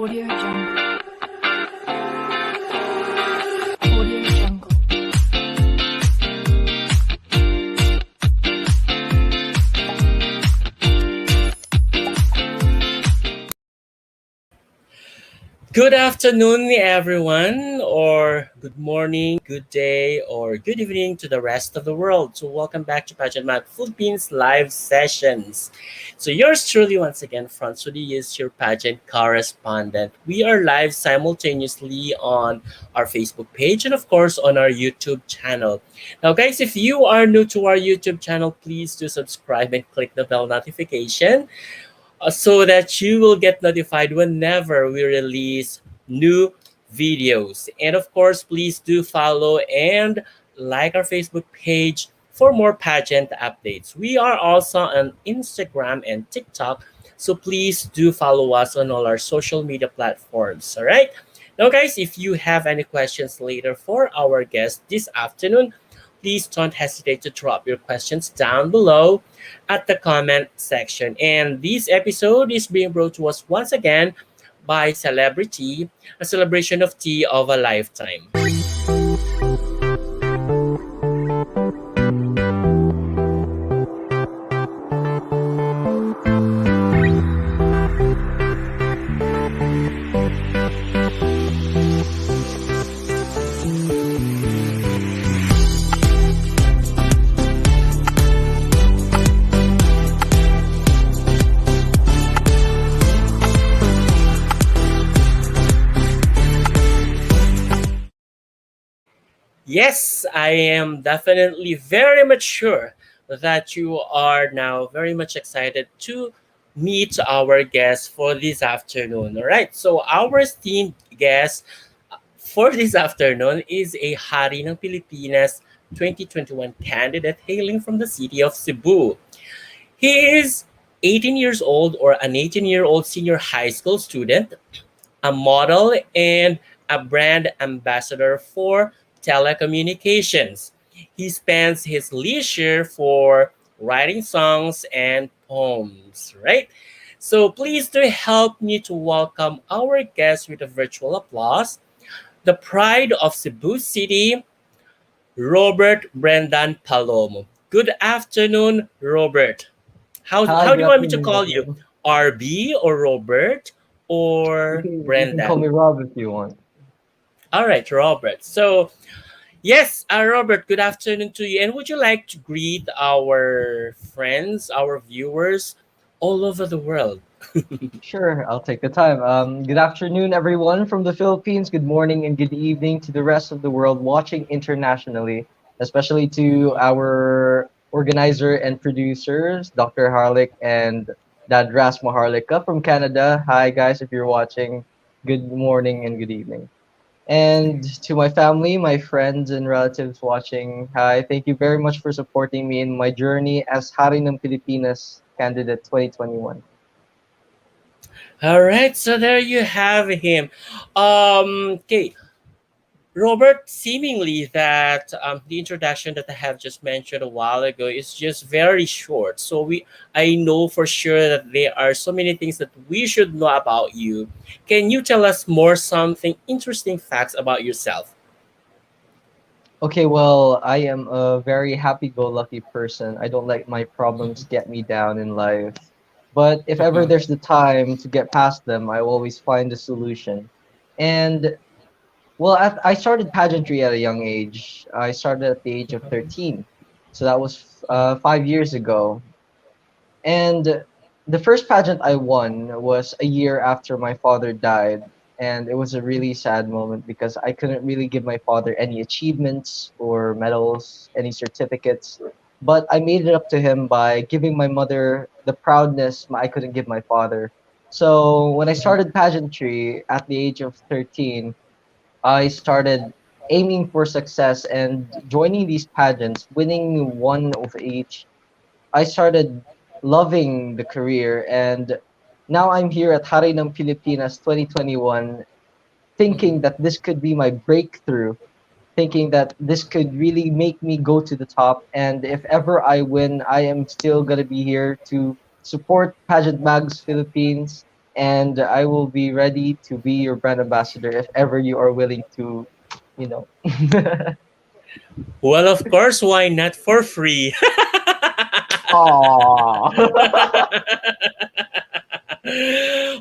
Audio Jungle. Audio Jungle. Good afternoon, everyone, or good morning, good day, or good evening to the rest of the world. So, welcome back to Pageant Mag Philippines live sessions. So, yours truly, once again, Francois is your pageant correspondent. We are live simultaneously on our Facebook page and, of course, on our YouTube channel. Now, guys, if you are new to our YouTube channel, please do subscribe and click the bell notification so that you will get notified whenever we release new videos. And of course, please do follow and like our Facebook page for more pageant updates. We are also on Instagram and TikTok, so please do follow us on all our social media platforms. All right. Now, guys, if you have any questions later for our guest this afternoon, please don't hesitate to drop your questions down below at the comment section. And this episode is being brought to us once again by Celebrity, a celebration of tea of a lifetime. Yes, I am definitely very much sure that you are now very much excited to meet our guest for this afternoon. All right, so our esteemed guest for this afternoon is a Hari ng Pilipinas 2021 candidate hailing from the city of Cebu. He is 18 years old or an 18-year-old senior high school student, a model, and a brand ambassador for telecommunications. He spends his leisure for writing songs and poems, right? So please do help me to welcome our guest with a virtual applause, the pride of Cebu City, Robert Brendan Palomo. Good afternoon, Robert. How, Hi, how do good you want me to afternoon, call you? everyone. RB or Robert You or can you can call Brendan? me Rob if you want. All right, Robert. So, yes, Robert, good afternoon to you. And would you like to greet our friends, our viewers all over the world? Sure, I'll take the time. Good afternoon, everyone from the Philippines. Good morning and good evening to the rest of the world watching internationally, especially to our organizer and producers, Dr. Harlick and Dad Rasma Harlika from Canada. Hi, guys, if you're watching. Good morning and good evening. And to my family, my friends, and relatives watching, hi, thank you very much for supporting me in my journey as Hari ng Pilipinas candidate 2021. All right, so there you have him. Okay, Robert, seemingly that the introduction that I have just mentioned a while ago is just very short. So I know for sure that there are so many things that we should know about you. Can you tell us more something interesting facts about yourself? Okay, well, I am a very happy-go-lucky person. I don't let my problems get me down in life. But if ever there's the time to get past them, I always find a solution. And well, I started pageantry at a young age. I started at the age of 13. So that was 5 years ago. And the first pageant I won was a year after my father died. And it was a really sad moment because I couldn't really give my father any achievements or medals, any certificates. But I made it up to him by giving my mother the proudness I couldn't give my father. So when I started pageantry at the age of 13, I started aiming for success and joining these pageants, winning one of each. I started loving the career, and now I'm here at Hari ng Pilipinas 2021 thinking that this could be my breakthrough, thinking that this could really make me go to the top, and if ever I win, I am still going to be here to support Pageant Mags Philippines and I will be ready to be your brand ambassador if ever you are willing to, you know. Well, of course, why not for free? Aww.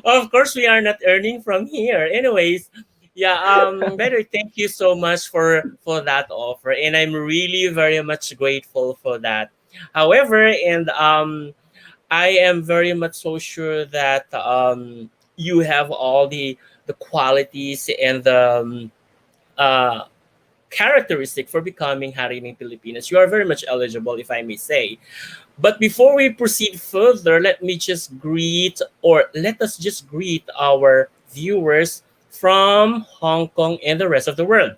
Of course, we are not earning from here. Anyways, yeah. Better thank you so much for that offer, and I'm really very much grateful for that. However, and I am very much so sure that you have all the qualities and the uh, characteristic for becoming Hari ng Pilipinas. You are very much eligible, if I may say. But before we proceed further, let us just greet our viewers from Hong Kong and the rest of the world.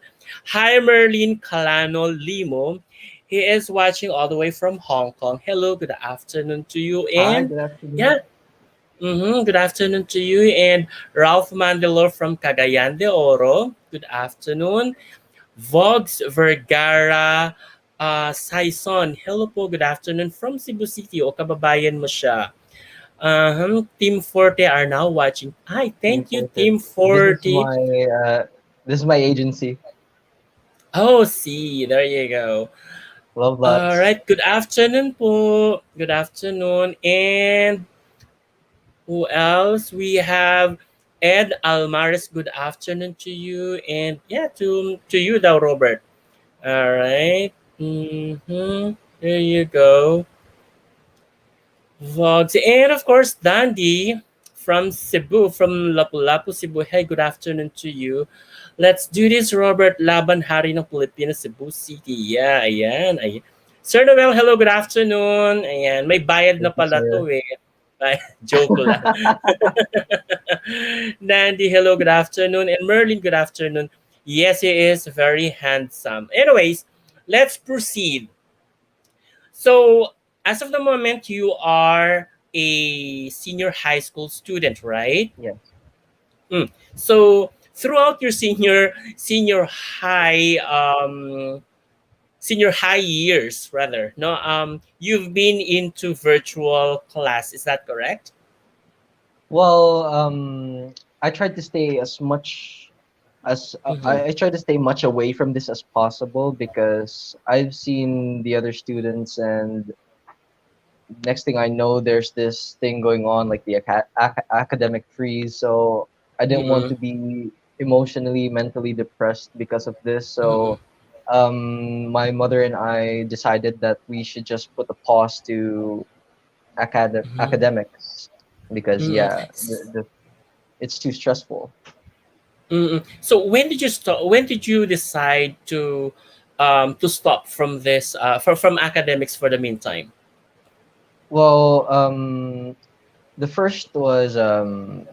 Hi, Merlin Calano Limo. He is watching all the way from Hong Kong. Hello, good afternoon to you. Hi, And good afternoon. yeah, good afternoon to you. And Ralph Mandelo from Cagayan de Oro. Good afternoon. Vogs Vergara Saison. Hello po, good afternoon from Cebu City. O kababayan mo siya. Team Forte are now watching. Hi, Team thank you, Forte. Team This is 40. my this is my agency. Oh, see, there you go. Love All lots. right, good afternoon po. Good afternoon. And who else? We have Ed Almares. Good afternoon to you. And yeah, to you, though, Robert. All right. There you go. Vlogs. And of course, Dandy from Cebu, from Lapu-Lapu, Cebu. Hey, good afternoon to you. Let's do this, Robert Laban Hari ng Pilipinas, Cebu City. Yeah, ayan. Sir Noel, hello, good afternoon. Ayan, may bayad na Thank you, pala sir. to eh. Joke lang. Dandy, hello, good afternoon. And Merlin, good afternoon. Yes, he is very handsome. Anyways, let's proceed. So, as of the moment, you are a senior high school student, right? Yes. So, throughout your senior high years, rather, no, you've been into virtual class. Is that correct? Well, I tried to stay as much as Mm-hmm. I try to stay much away from this as possible because I've seen the other students, and next thing I know, there's this thing going on like the academic freeze. So I didn't want Mm-mm. to be emotionally, mentally depressed because of this. Mm-mm. So my mother and I decided that we should just put a pause to Mm-mm. academics because Mm-mm. yeah, it's too stressful. Mm-mm. So when did you stop? When did you decide to stop from this from academics for the meantime? Well, the first was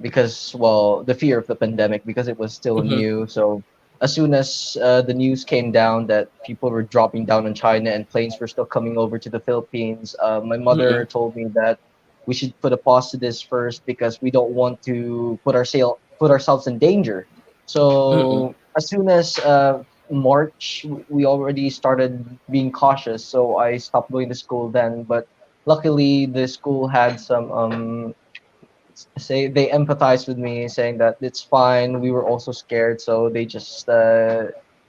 because well the fear of the pandemic because it was still Mm-hmm. new. So as soon as the news came down that people were dropping down on China and planes were still coming over to the Philippines, my mother Mm-mm. told me that we should put a pause to this first because we don't want to put ourselves in danger. Mm-mm. So as soon as March, we already started being cautious. So I stopped going to school then, but luckily the school had some say they empathized with me saying that it's fine, we were also scared, so they just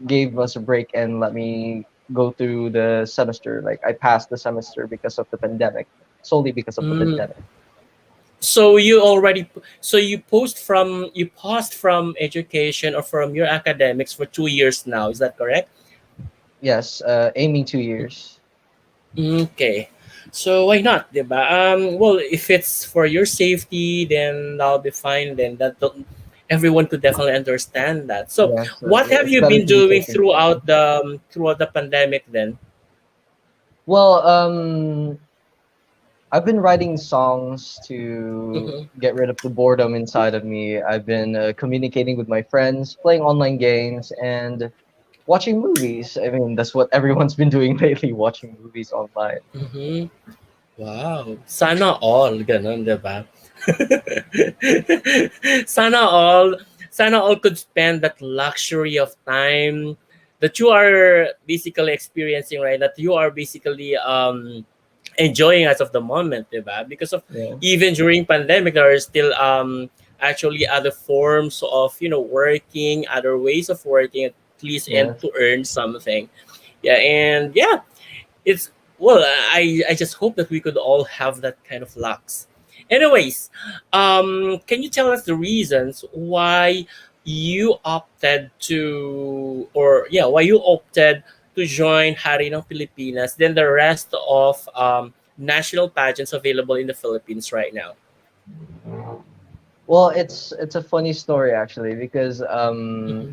gave us a break and let me go through the semester. Like I passed the semester because of the pandemic, solely because of the Mm. pandemic. So you paused from education or from your academics for 2 years now. Is that correct? Yes, aiming 2 years. Okay. So why not, diba? Well, if it's for your safety, then that'll be fine. Then everyone could definitely understand that. So, Yeah, so what have it's you better been to be doing safe than sorry. throughout the pandemic then? Well, I've been writing songs to Mm-hmm. get rid of the boredom inside of me. I've been communicating with my friends, playing online games, and watching movies. I mean, that's what everyone's been doing lately, watching movies online. Mm-hmm. Wow. Sana all, ganun, di ba? sana all, sana all could spend that luxury of time that you are basically experiencing, right? That you are basically enjoying as of the moment, di ba? Because of Yeah. even during pandemic, there are still actually other forms of working, other ways of working at least, and Yes. to earn something. Yeah, and yeah, it's well, I just hope that we could all have that kind of lucks. Anyways, can you tell us the reasons why you opted to, or yeah, why you opted to join Hari ng Pilipinas than the rest of national pageants available in the Philippines right now? Well, it's a funny story actually because Mm-hmm,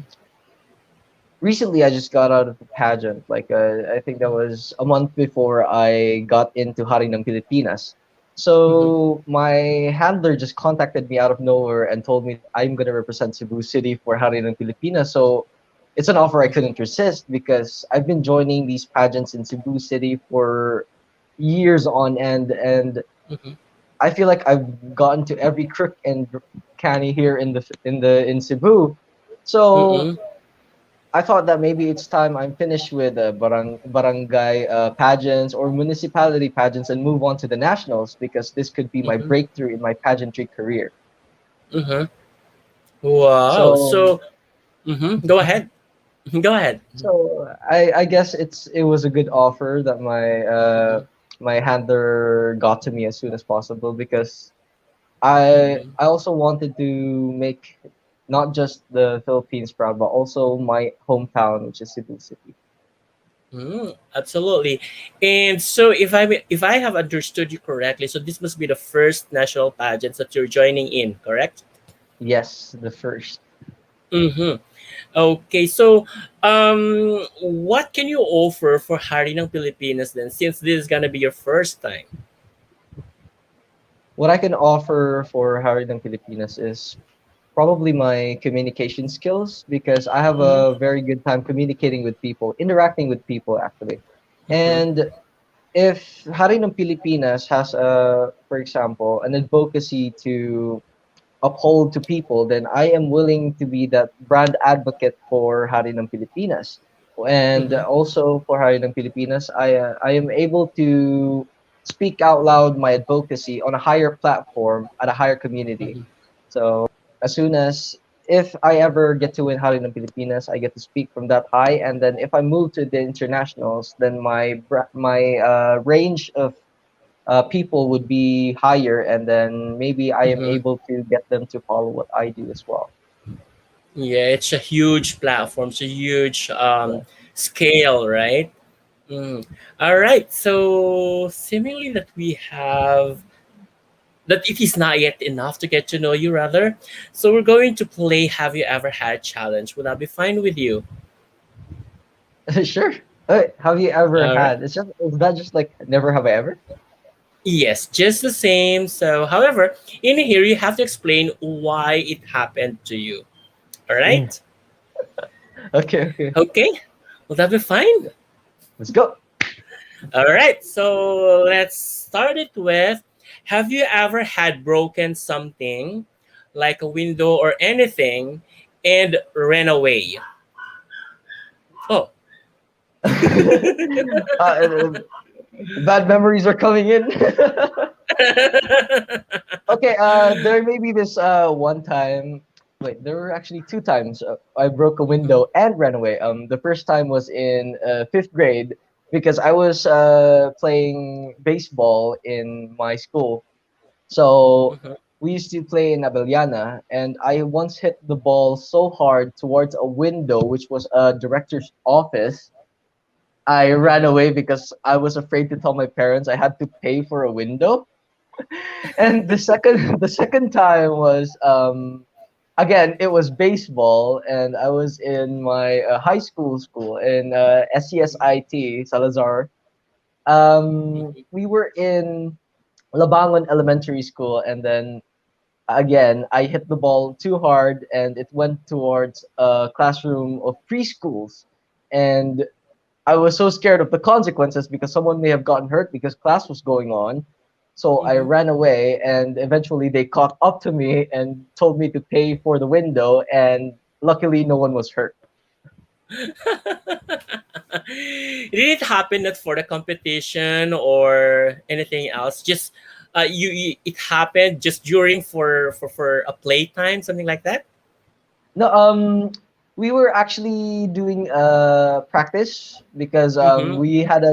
recently I just got out of a pageant. Like I think that was a month before I got into Hari ng Pilipinas. mm-hmm, So my handler just contacted me out of nowhere and told me that I'm gonna represent Cebu City for Hari ng Pilipinas. So it's an offer I mm-hmm, couldn't resist because I've been joining these pageants in Cebu City for years on end, and mm-hmm, I feel like I've gotten to every crook and canny here in Cebu. So mm-hmm, I thought that maybe it's time I'm finished with barangay pageants or municipality pageants and move on to the nationals because this could be my mm-hmm, breakthrough in my pageantry career. mm-hmm. Wow. So So, go ahead. Go ahead. I guess it was a good offer that Mm-hmm, my handler got to me as soon as possible because mm-hmm. I also wanted to make not just the Philippines proud but also my hometown, which is Cebu City. Absolutely. And so if I have understood you correctly, so this must be the first national pageants that you're joining in, correct? Yes, the first. Mm-hmm. Okay, so what can you offer for Hari ng Pilipinas then, since this is gonna be your first time? What I can offer for Harry ng Pilipinas is probably my communication skills because I have Mm-hmm, a very good time communicating with people, interacting with people actually. mm-hmm, And if Hari ng Pilipinas has for example, an advocacy to uphold to people, then I am willing to be that brand advocate for Hari ng Pilipinas. And mm-hmm, also for Hari ng Pilipinas, I am able to speak out loud my advocacy on a higher platform at a higher community. mm-hmm. So as soon as if I ever get to win Hari ng Pilipinas, I get to speak from that high, and then if I move to the internationals, then my range of people would be higher, and then maybe I am Mm-hmm. able to get them to follow what I do as well. Yeah, it's a huge platform, it's a huge Yeah. scale, right? Mm. All right. So seemingly that it is not yet enough to get to know you, rather. So we're going to play Have You Ever Had challenge. Would that be fine with you? Sure. Have you ever All right. had? It's just is that just like never have I ever? Yes, just the same. So, however, in here you have to explain why it happened to you. All Mm. right. Okay, okay. Okay. Will that be fine? Let's go. All right. So let's start it with: have you ever had broken something, like a window or anything, and ran away? Oh. uh, bad memories are coming in. Okay, there may be this one time. Wait, there were actually two times I broke a Mhm, window and ran away. The first time was in fifth grade because I was playing baseball in my school. So mhm, we used to play in Abeliana, and I once hit the ball so hard towards a window, which was a director's office. I ran mhm. away because I was afraid to tell my parents I had to pay for a window. And the second the second time was again it was baseball, and I was in my high school in SCSIT Salazar. We were in Labangon Elementary School, and then again I hit the ball too hard and it went towards a classroom of preschools, and I was so scared of the consequences because someone may have gotten hurt because class was going on. So I Mhm. ran away, and eventually they caught up to me and told me to pay for the window, and luckily no one was hurt. Did it happen not for the competition or anything else? Just it happened just during for a playtime, something like that. No, we were actually doing practice because Mm-hmm. we had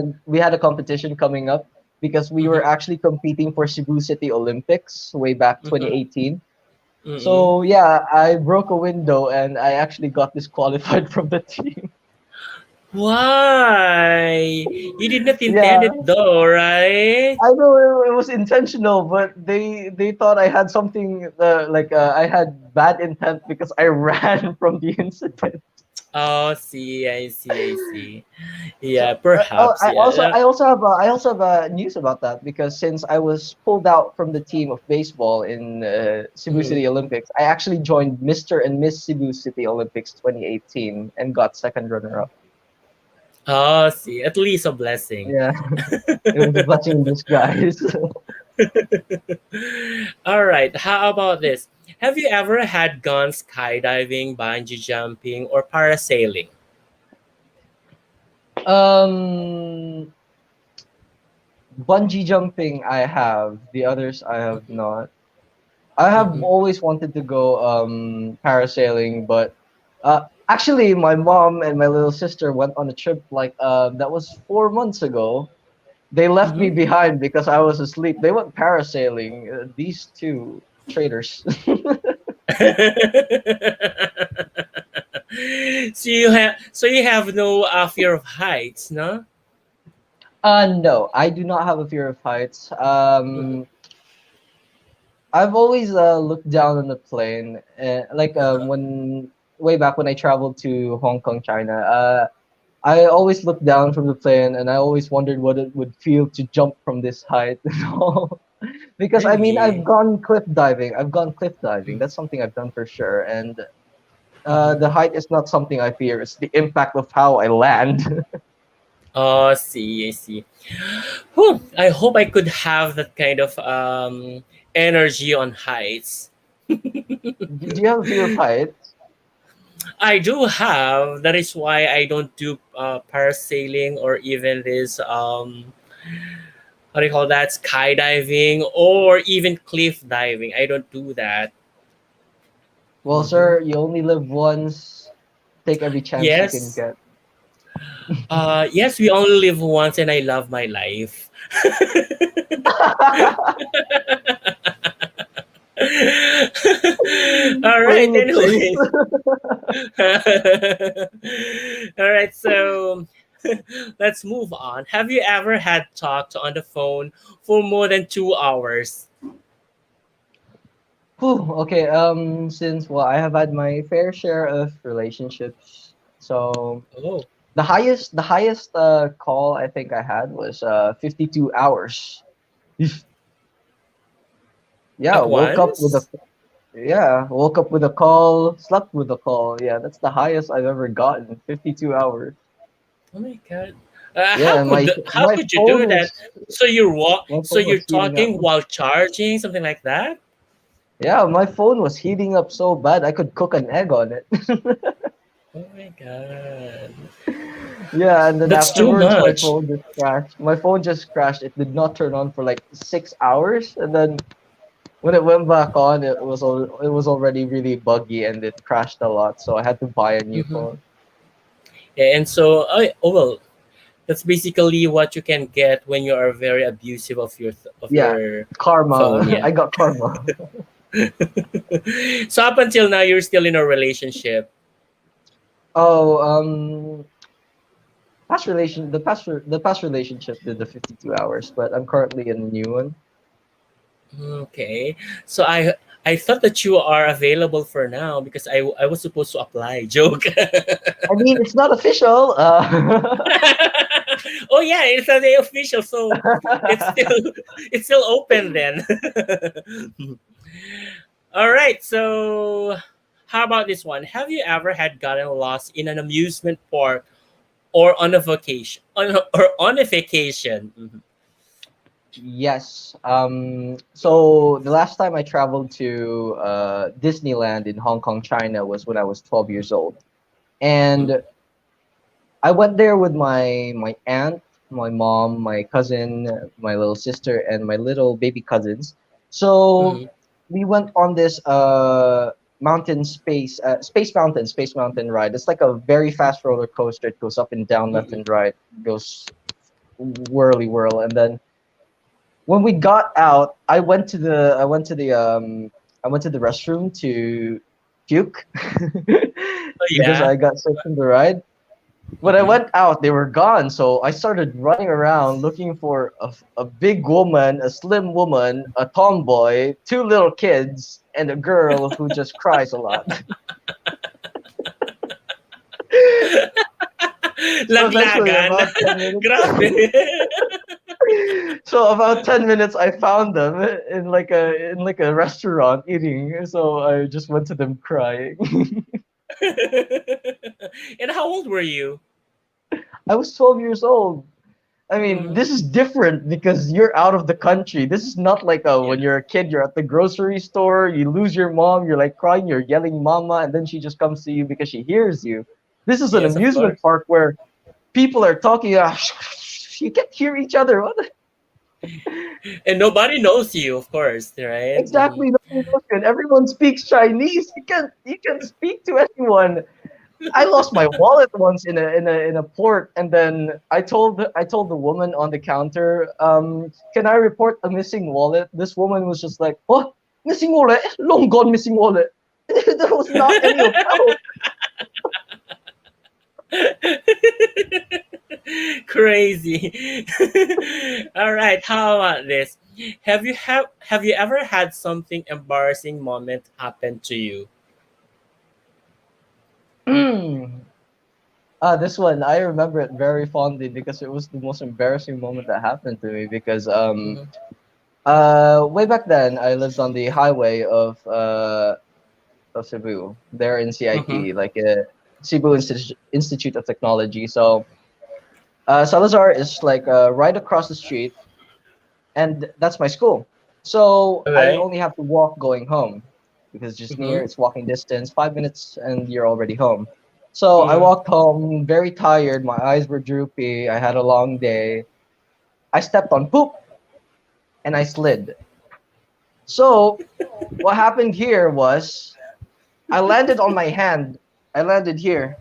a competition coming up because we were Mm-hmm. actually competing for Cebu City Olympics way back Mm-hmm. 2018. Mm-hmm. So yeah, I broke a window and I actually got disqualified from the team. Why? You did not intend Yeah, it though, right? I know it was intentional, but they thought I had something I had bad intent because I ran from the incident. Oh, see, I see, I see. So Yeah, perhaps. Yeah. I also have news about that because since I was pulled out from the team of baseball in Cebu Mhm. City Olympics, I actually joined Mr. and Miss Cebu City Olympics 2018 and got second runner up. Oh, see, at least a blessing. Yeah, it was a blessing in disguise. All right. How about this? Have you ever had gone skydiving, bungee jumping, or parasailing? um, Bungee jumping, I have. The others, I have not. I have Mm-hmm. always wanted to go parasailing, but actually, my mom and my little sister went on a trip that was 4 months ago. They left me Mm-hmm. behind because I was asleep. They went parasailing. These two traitors. So you have no fear of heights, no? No, I do not have a fear of heights. Mm-hmm. I've always looked down on the plane, Uh-huh. when way back when I traveled to Hong Kong, China. I always looked down from the plane, and I always wondered what it would feel to jump from this height. Because I mean, I've Really? gone cliff diving. I've gone cliff diving. That's something I've done for sure. And Mm-hmm. the height is not something I fear. It's the impact of how I land. Oh, see, I see. Whew, I hope I could have that kind of energy on heights. Do you have a fear of heights? I do have. That is why I don't do parasailing or even this how do you call that, skydiving or even cliff diving. I don't do that. Well, Hmm. sir, you only live once. Take every chance you can Yes. get. Yes, we only live once, and I love my life. All right. Playing it safe. Anyways. All right. So let's move on. Have you ever had talked on the phone for more than 2 hours? Whew, okay, since well, I have had my fair share of relationships. So Oh, the highest call I think I had was 52 hours. Yeah, at once? woke up with a call, slept with a call. Yeah, that's the highest I've ever gotten, 52 hours. Oh my god. Yeah, and How my could you phone do that? was my So phone you're was heating up. talking while charging, something like that? Yeah, my phone was heating up so bad I could cook an egg on it. Oh my god. Yeah, and then That's too afterwards my much. phone just crashed. My phone just crashed. It did not turn on for like 6 hours, and then when it went back on, it was already really buggy and it crashed a lot. So I had to buy a new Hmm. phone. Yeah, and so oh well, that's basically what you can get when you are very abusive of Yeah, your phone, karma. yeah. I got karma. So up until now you're still in a relationship. Oh, the past relationship did the 52 hours, but I'm currently in a new one. Okay. So I thought that you are available for now because I was supposed to apply. Joke. I mean, it's not official. Oh yeah, it's not the official, so it's still it's still open then. All right. So how about this one? Have you ever had gotten lost in an amusement park or on a vacation? On a vacation? Mhm. Yes. So the last time I traveled to Disneyland in Hong Kong, China was when I was 12 years old. Mhm. And I went there with my aunt. my mom, my cousin, my little sister, and my little baby cousins. So Mm-hmm. we went on this space mountain ride. It's like a very fast roller coaster. It goes up and down, left Mm-hmm. and right, goes whirly whirl. And then when we got out, I went to the restroom to puke Oh because yeah. I got sick from the ride. When I Mm-hmm. went out, they were gone. So I started running around looking for a big woman, a slim woman, a tomboy, two little kids, and a girl who just cries a lot. So eventually, Laglagan. Grabe. so about 10 minutes, I found them in like a restaurant eating. So I just went to them crying. And how old were you? I was 12 years old. I mean, Mm-hmm. this is different because you're out of the country. This is not like when you're Yes. a kid, you're at the grocery store, you lose your mom, you're like crying, you're yelling mama, and then she just comes to you because she hears you. This is an Yes, of amusement course. park where people are talking, you can't hear each other. What And nobody knows you, of course, right? Mm-hmm. exactly? Nobody knows you, and everyone speaks Chinese. You can speak to anyone. I lost my wallet once in a port, and then I told the woman on the counter, can I report a missing wallet? This woman was just like, "Oh, missing wallet, long gone missing wallet." There was not any account. Crazy. All right, how about this? Have you ever had something embarrassing moment happen to you? This one I remember it very fondly because it was the most embarrassing moment that happened to me because Mm-hmm. way back then I lived on the highway of Cebu there in Mm-hmm. CIT like Cebu Institute of Technology. So Salazar is like right across the street, and that's my school. So I Okay. only have to walk going home because it's just near. Mm-hmm. It's walking distance, 5 minutes, and you're already home. So I Mm-hmm. walked home very tired. My eyes were droopy. I had a long day. I stepped on poop and I slid. So what happened here was I landed on my hand. I landed here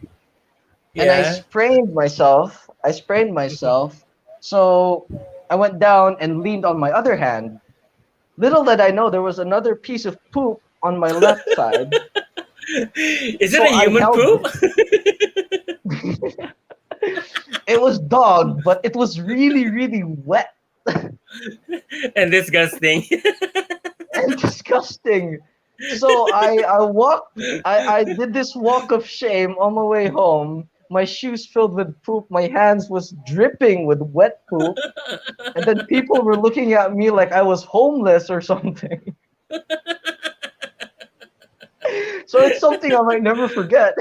and I Yeah. sprained myself. I sprained Mm-hmm. myself. So I went down and leaned on my other hand. Little did I know there was another piece of poop on my left side. Is it So a I human held poop? it. It was dog, but it was really, really wet And disgusting. and disgusting. So I did this walk of shame on my way home. My shoes filled with poop, my hands was dripping with wet poop, and then people were looking at me like I was homeless or something. So it's something I might never forget.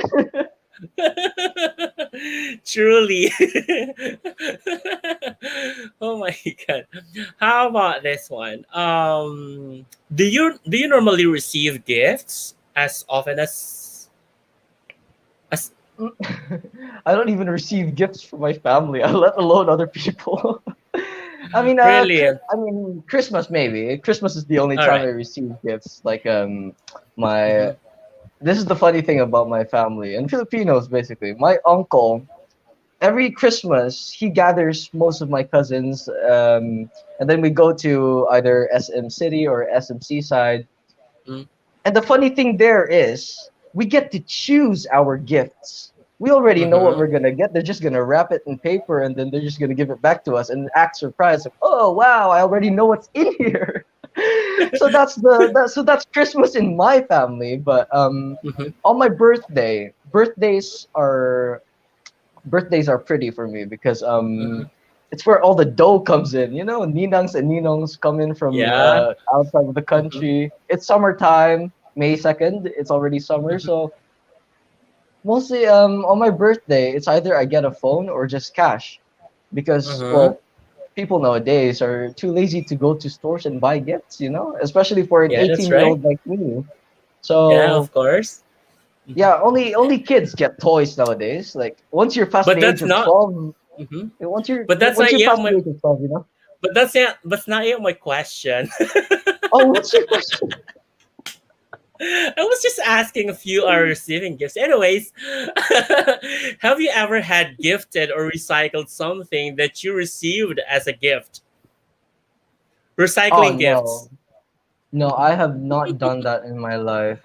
Truly. Oh my god. How about this one? Do you normally receive gifts as often as I don't even receive gifts from my family, let alone other people. really? I mean, Christmas maybe. Christmas is the only All time I right. receive gifts. Like my Mm-hmm. this is the funny thing about my family and Filipinos basically. My uncle every Christmas he gathers most of my cousins, and then we go to either SM City or SM Seaside. And the funny thing there is, we get to choose our gifts. We already know what Mm-hmm. we're gonna get. They're just gonna wrap it in paper and then they're just gonna give it back to us and act surprised. Like, oh wow, I already know what's in here. So that's Christmas in my family. But Mm-hmm. on my birthday, birthdays are pretty for me because Mm-hmm. it's where all the dough comes in. You know, ninangs and ninongs come in from Yeah. outside of the Mm-hmm. country. It's summertime, May 2nd. It's already summer, Mm-hmm. so mostly on my birthday, it's either I get a phone or just cash because Mm-hmm. well, people nowadays are too lazy to go to stores and buy gifts. You know, especially for an Yeah, that's 18-year right. old like me. Yeah, So of course. Mhm. yeah, only kids get toys nowadays. Like once you're past But the age that's of not 12. Hmm. Once you're But that's once not you're yet past my. the age of 12, you know. But that's not yet my question. Oh, what's your question? I was just asking if you are receiving gifts. Anyways, have you ever had gifted or recycled something that you received as a gift? Oh Recycling no, gifts. no, I have not done that in my life.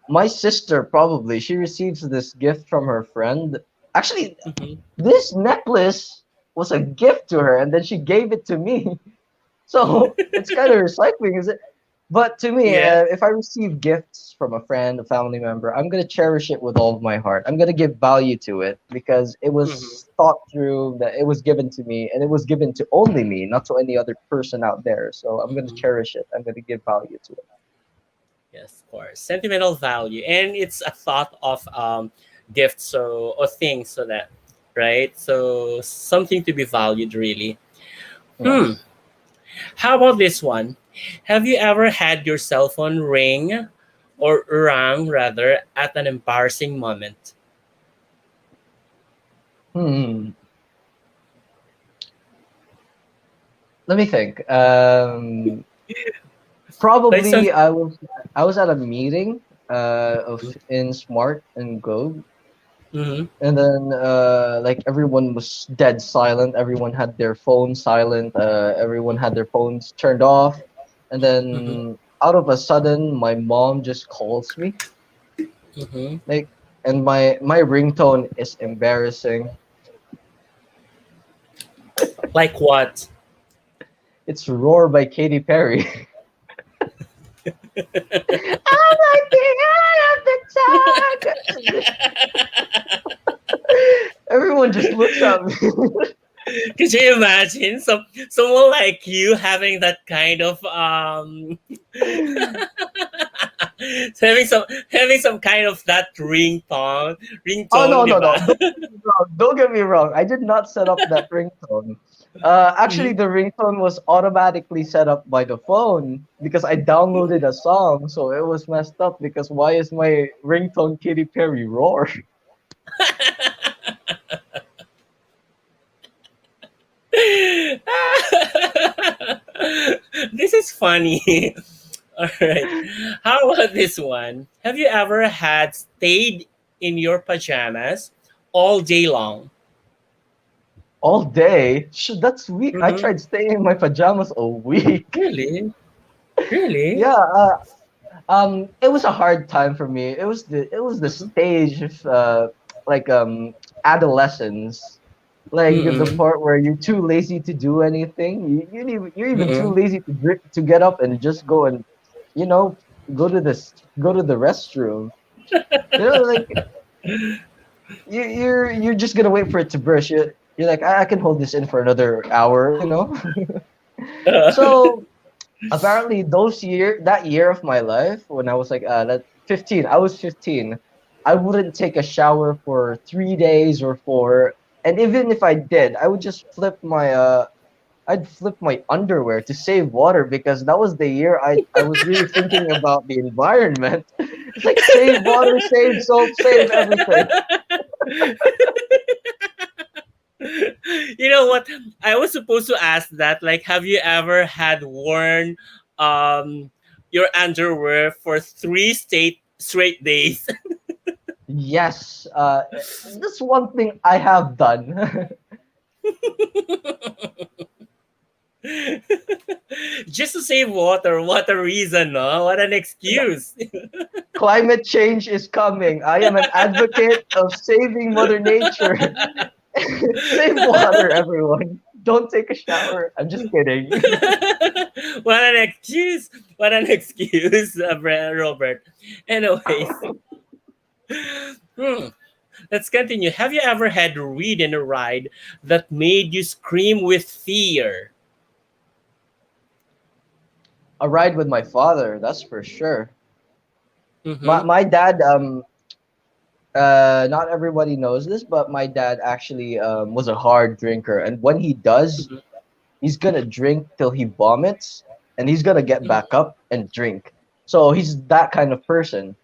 My sister probably she receives this gift from her friend. Actually, Hmm. this necklace was a gift to her, and then she gave it to me. So it's kind of recycling, is it? But to me, Yeah. if I receive gifts from a friend, a family member, I'm gonna cherish it with all of my heart. I'm gonna give value to it because it Hmm. was thought through, that it was given to me, and it was given to only me, not to any other person out there. So I'm gonna Hmm. cherish it. I'm gonna give value to it. Yes, of course. Sentimental value, and it's a thought of gift, so or thing, so that right. So something to be valued, really. Hmm. Yes. How about this one? Have you ever had your cell phone ring or rang rather at an embarrassing moment? Hmm. Let me think. Like some. Probably I was at a meeting of in Smart and Go. Mm-hmm, And then like everyone was dead silent. Everyone had their phones silent. Everyone had their phones turned off. And mm-hmm, then out of a sudden, my mom just calls me. mm-hmm. Like, and my ringtone is embarrassing. Like what? It's "Roar" by Katy Perry. I'm like the end of the time. Everyone just looks at me. Could you imagine someone like you having that kind of having some kind of that Oh ringtone, no, no, no! diba? Don't get me wrong. Don't get me wrong. I did not set up that ringtone. Actually, Mhm. the ringtone was automatically set up by the phone because I downloaded a song, so it was messed up. Because why is my ringtone Katy Perry roar? This is funny. All right. How about this one? Have you ever had stayed in your pajamas all day long? All day? That's weak. I Mm-hmm. tried staying in my pajamas all week. Really? Really? Yeah. It was a hard time for me. It was the Mm-hmm. stage of like adolescence, like the Mm-mm. part where you're too lazy to do anything. You're even too Mm-mm. lazy to get up and just go and you know go to the restroom. Like you're just gonna wait for it to burst. You're like I can hold this in for another hour. So apparently that year of my life when I was like 15, I was 15. I wouldn't take a shower for 3 days or four, and even if I did, I would just I'd flip my underwear to save water because that was the year I was really thinking about the environment. It's like save water, save soap, save everything. You know what? I was supposed to ask that. Like, have you ever had worn um your underwear for three straight days? Yes, that's one thing I have done. Just to save water. What a reason, no? What an excuse. Climate change is coming. I am an advocate of saving Mother Nature. Save water, everyone. Don't take a shower. I'm just kidding. What an excuse. What an excuse, Robert. Anyways, hmm, let's continue. Have you ever had to read in a ride that made you scream with fear? A ride with my father, that's for sure. My Mm-hmm. my dad, not everybody knows this, but my dad actually was a hard drinker, and when he does, he's gonna drink till he vomits, and he's gonna get back up and drink. So he's that kind of person.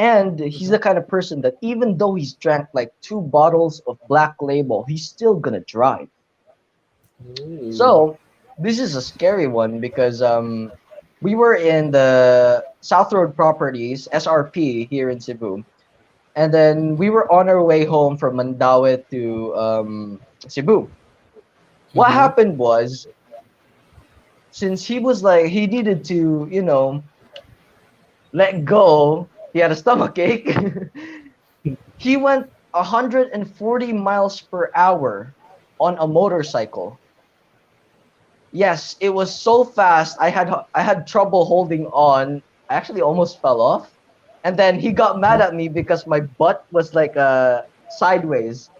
And he's Mhm. the kind of person that even though he's drank like 2 bottles of Black Label, he's still gonna drive. Ooh. So this is a scary one because we were in the South Road Properties SRP here in Cebu, and then we were on our way home from Mandaue to Cebu. What Mm-hmm. happened was, since he was like he needed to, let go, he had a stomach ache. He went 140 miles per hour on a motorcycle. Yes, it was so fast. I had trouble holding on. I actually almost fell off. And then he got mad at me because my butt was like sideways.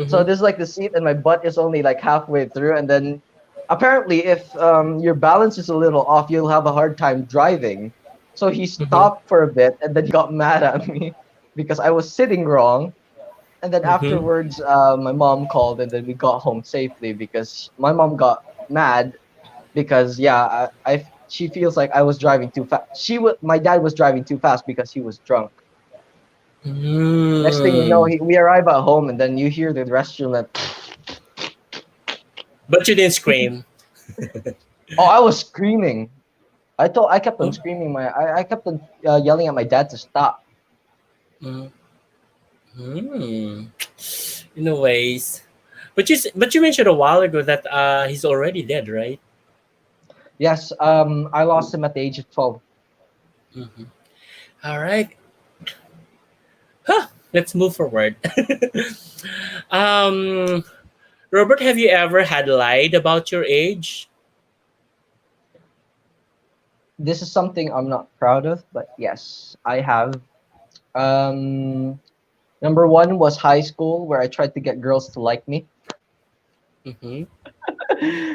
So Mm-hmm. there's like the seat and my butt is only like halfway through, and then apparently if your balance is a little off, you'll have a hard time driving. So he Mm-hmm. stopped for a bit and then he got mad at me because I was sitting wrong. And then Mm-hmm. afterwards, my mom called, and then we got home safely because my mom got mad because yeah, she feels like I was driving too fast. My dad was driving too fast because he was drunk. Next thing you know, Mm. we arrive at home, and then you hear the restroom that, But you didn't scream. oh, I was screaming. I kept on Oh. screaming. I kept on yelling at my dad to stop. Mm. Mm. In a ways. But you mentioned a while ago that he's already dead, right? Yes, I lost him at the age of 12. Mm-hmm. All right. Huh. Let's move forward. um, Robert, have you ever had lied about your age? This is something I'm not proud of, but yes, I have. Um, Number one was high school, where I tried to get girls to like me. Mm-hmm.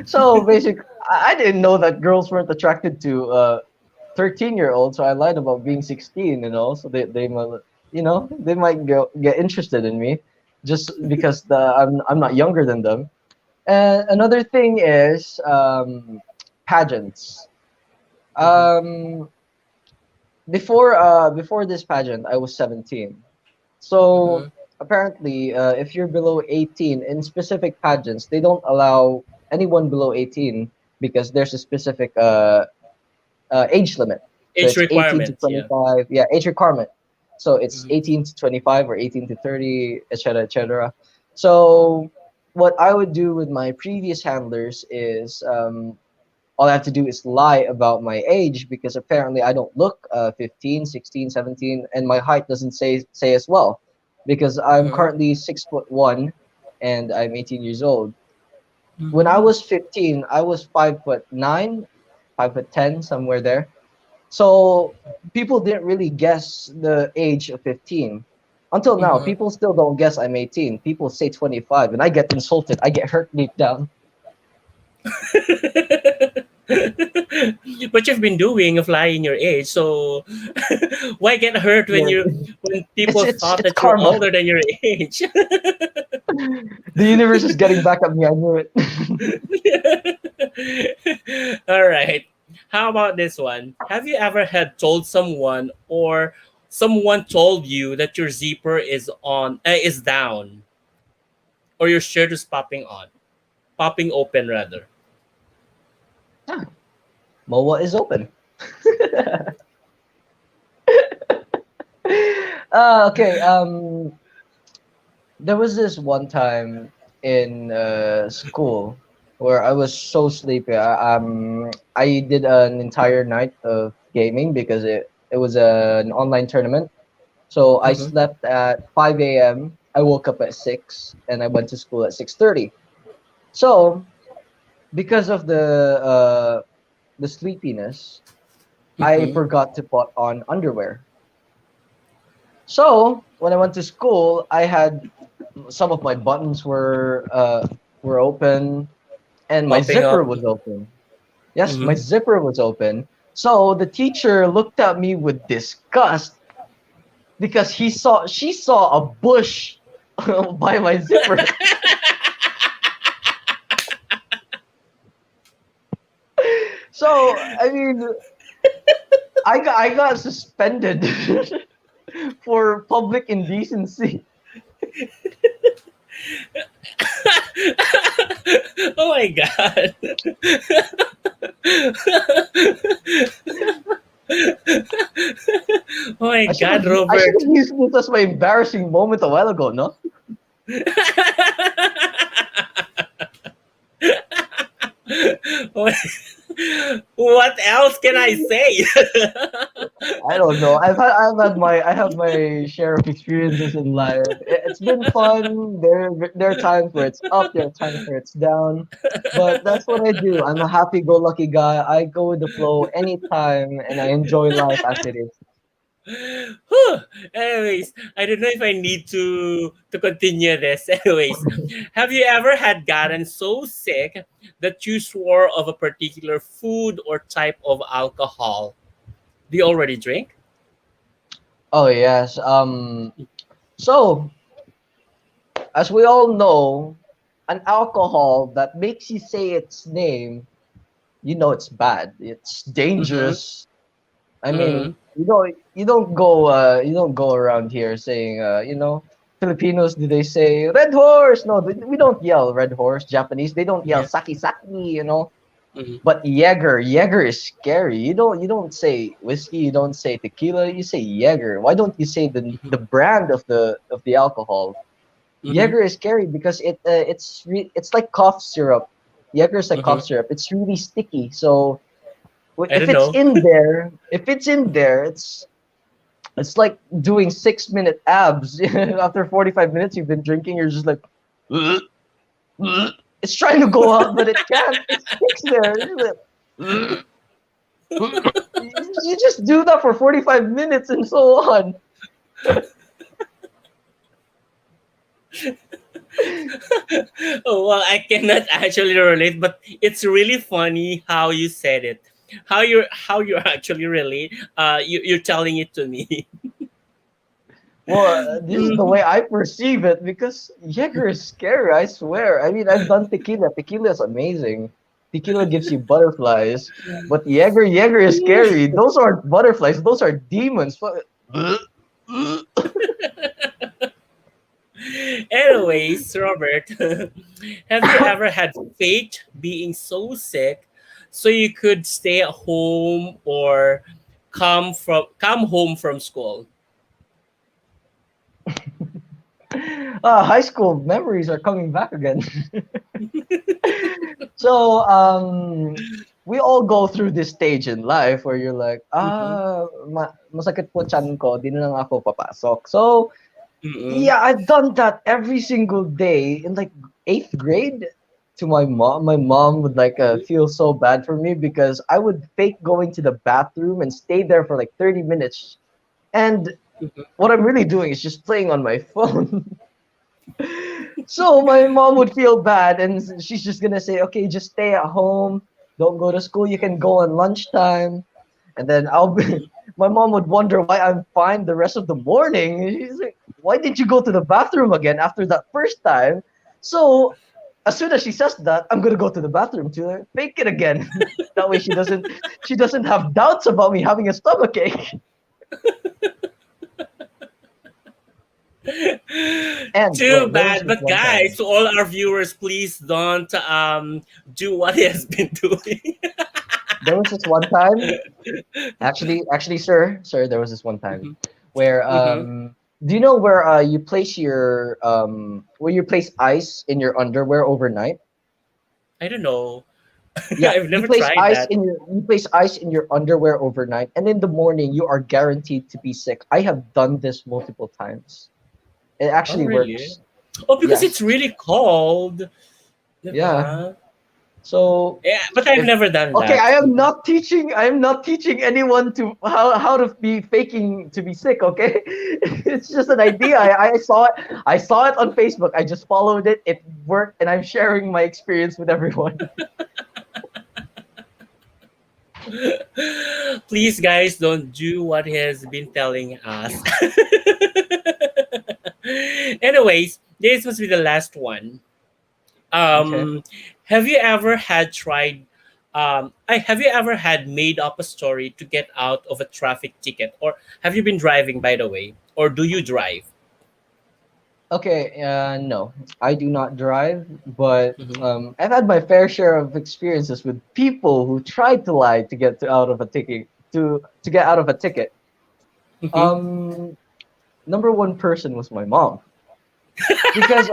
So basically, I didn't know that girls weren't attracted to 13-year-old, so I lied about being 16, so they might, they might get interested in me just because I'm not younger than them. And another thing is pageants. Mm-hmm. Um, before this pageant, I was 17. So Mm-hmm. apparently, if you're below 18 in specific pageants, they don't allow anyone below 18 because there's a specific age limit. So Age it's 18 to requirement, yeah. 25. Yeah, age requirement. So it's Mm-hmm. 18 to 25 or 18 to 30, etc., etc. So what I would do with my previous handlers is all I have to do is lie about my age because apparently I don't look 15, 16, 17, and my height doesn't say as well because I'm Mm-hmm. currently 6'1" and I'm 18 years old. When I Mm-hmm. was 15, I was 5'9", 5'10", somewhere there. So people didn't really guess the age of 15. Until now, Mm-hmm. people still don't guess I'm 18. People say 25, and I get insulted. I get hurt deep down. But you've been doing of lying your age, so why get hurt when Yeah, when it's people it's thought it's that you're karma. older than your age? The universe is getting back at me. I knew it. All right. How about this one? Have you ever had told someone or someone told you that your zipper is down or your shirt is popping open rather? Ah, MOA is open. Okay. There was this one time in school where I was so sleepy. I did an entire night of gaming because it was an online tournament. So I Mm-hmm. slept at 5 a.m. I woke up at 6 and I went to school at 6:30. So because of the sleepiness, I Mm-hmm. forgot to put on underwear. So when I went to school, I had some of my buttons were open and my Popping zipper up. was open. Yes, my Mm-hmm. zipper was open. So the teacher looked at me with disgust because she saw a bush by my zipper. So I mean, I got suspended. for public indecency. Oh my god. Oh my god, I should Robert. have used this as my embarrassing moment a while ago, no? What what else can I say? I don't know. I have my share of experiences in life. It's been fun. There are times where it's up, there are times where it's down. But that's what I do. I'm a happy-go-lucky guy. I go with the flow anytime, and I enjoy life as it is. Whew. Anyways, I don't know if I need to continue this. Anyways, have you ever had gotten so sick that you swore of a particular food or type of alcohol? Do you already drink? Oh yes. So as we all know, an alcohol that makes you say its name, you know it's bad. It's Mm-hmm. dangerous. I Mm-hmm. mean, you don't go around here saying Filipinos, do they say red horse? No, we don't yell red horse. Japanese, they don't yell Yeah. saki saki. Mm-hmm. But Jaeger is scary. You don't say whiskey, you don't say tequila, you say Jaeger. Why don't you say Mm-hmm. the brand of the alcohol? Mm-hmm. Jaeger is scary because it's like cough syrup. Jaeger is like cough Mm-hmm. syrup. It's really sticky. So I don't know. if it's in there, it's like doing 6 minute abs. After 45 minutes you've been drinking, you're just like it's trying to go out, but it can't. It sticks there. You're like, you just do that for 45 minutes and so on. Oh well, I cannot actually relate, but it's really funny how you said it. How you actually relate. You're telling it to me. Well, this is the way I perceive it because Jaeger is scary. I swear. I mean, I've done tequila. Tequila is amazing. Tequila gives you butterflies, but Jaeger is scary. Those aren't butterflies. Those are demons. Anyways, Robert, have you ever had fate being so sick so you could stay at home or come home from school? High school memories are coming back again. So, we all go through this stage in life where you're like, Mm-hmm. masakit po tiyan ko, di na lang ako papasok. So, Mm-mm. yeah, I've done that every single day in like eighth grade to my mom. My mom would like feel so bad for me because I would fake going to the bathroom and stay there for like 30 minutes. And what I'm really doing is just playing on my phone. So my mom would feel bad and she's just gonna say, okay, just stay at home. Don't go to school. You can go on lunchtime. And then I'll be, my mom would wonder why I'm fine the rest of the morning. She's like, why did you go to the bathroom again after that first time? So as soon as she says that, I'm gonna go to the bathroom to fake it again. That way she doesn't have doubts about me having a stomachache. And Too wait, there was bad, this but one guys, time. to all our viewers, please don't do what he has been doing. There was this one time. Actually, sir, there was this one time where Hmm. do you know where you place your where you place ice in your underwear overnight? I don't know. Yeah, I've never tried that. you place ice in your underwear overnight, and in the morning you are guaranteed to be sick. I have done this multiple times. It Oh, actually really? works. Oh, because it's Yes. really cold. Yeah. Diba? So Yeah, but I've if never done okay, that. I am not teaching anyone to how to be faking to be sick, okay? It's just an idea. I saw it on Facebook. I just followed it. It worked and I'm sharing my experience with everyone. Please, guys, don't do what he has been telling us. Anyways, this must be the last one. Okay. Um, have you ever had tried have you ever had made up a story to get out of a traffic ticket, or have you been driving, by the way, or do you drive? Okay, no, I do not drive, but Mm-hmm. I've had my fair share of experiences with people who tried to lie to get out of a ticket to get out of a ticket. Mm-hmm. Um, Number one person was my mom because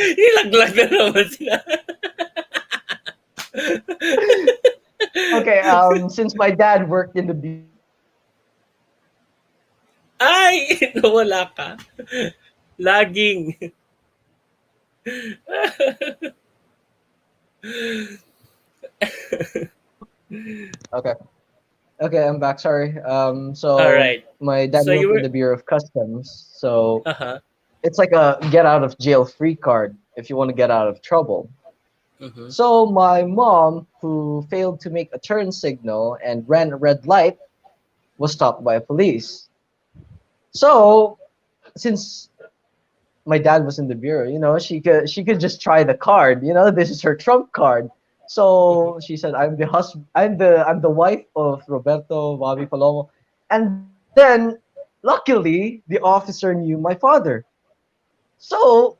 Ilaglag na naman sila. okay, since my dad worked in the bureau of customs, Ay! Nawala ka. Laging. okay, okay, I'm back. Sorry. All So right. my dad So you worked in were. the bureau of customs, so Uh-huh. it's like a get out of jail free card if you want to get out of trouble. Mm-hmm. So my mom, who failed to make a turn signal and ran a red light, was stopped by police. So since my dad was in the bureau, she could just try the card. This is her trump card. Mm-hmm. So she said, I'm the wife of Roberto Bobby Palomo, and then luckily the officer knew my father. So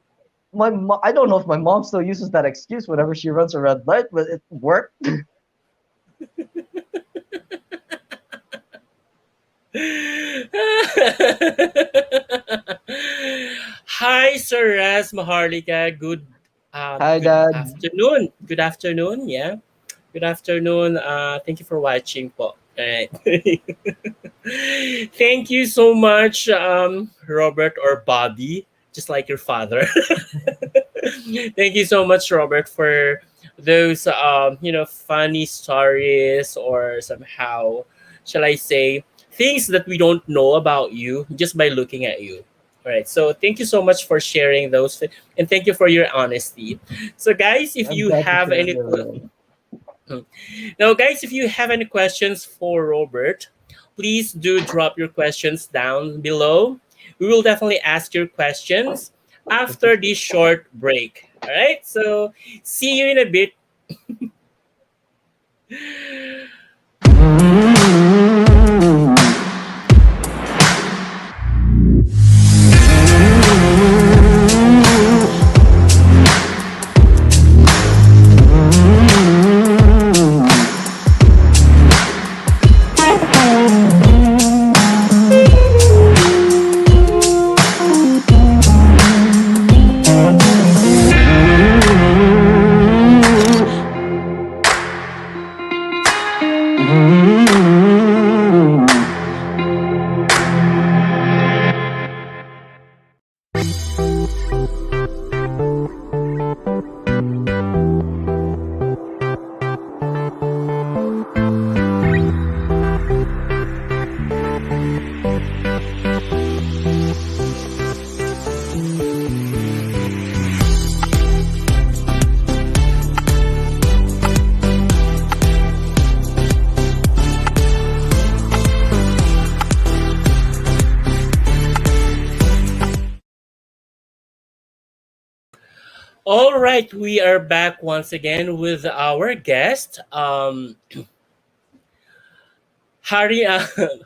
I don't know if my mom still uses that excuse whenever she runs a red light, but it worked. Hi, Sir Raz Maharlika. Hi, Good Dad. afternoon. Good afternoon. Yeah. Good afternoon. Thank you for watching po. Alright. Thank you so much, Robert or Bobby, just like your father. Thank you so much, Robert, for those funny stories, or somehow, shall I say, things that we don't know about you just by looking at you. All right. So thank you so much for sharing those, and thank you for your honesty. So, guys, if I'm you glad to have share it any with everyone. now, guys, if you have any questions for Robert, please do drop your questions down below. We will definitely ask your questions after this short break. All right. So see you in a bit. All right, we are back once again with our guest, Hari,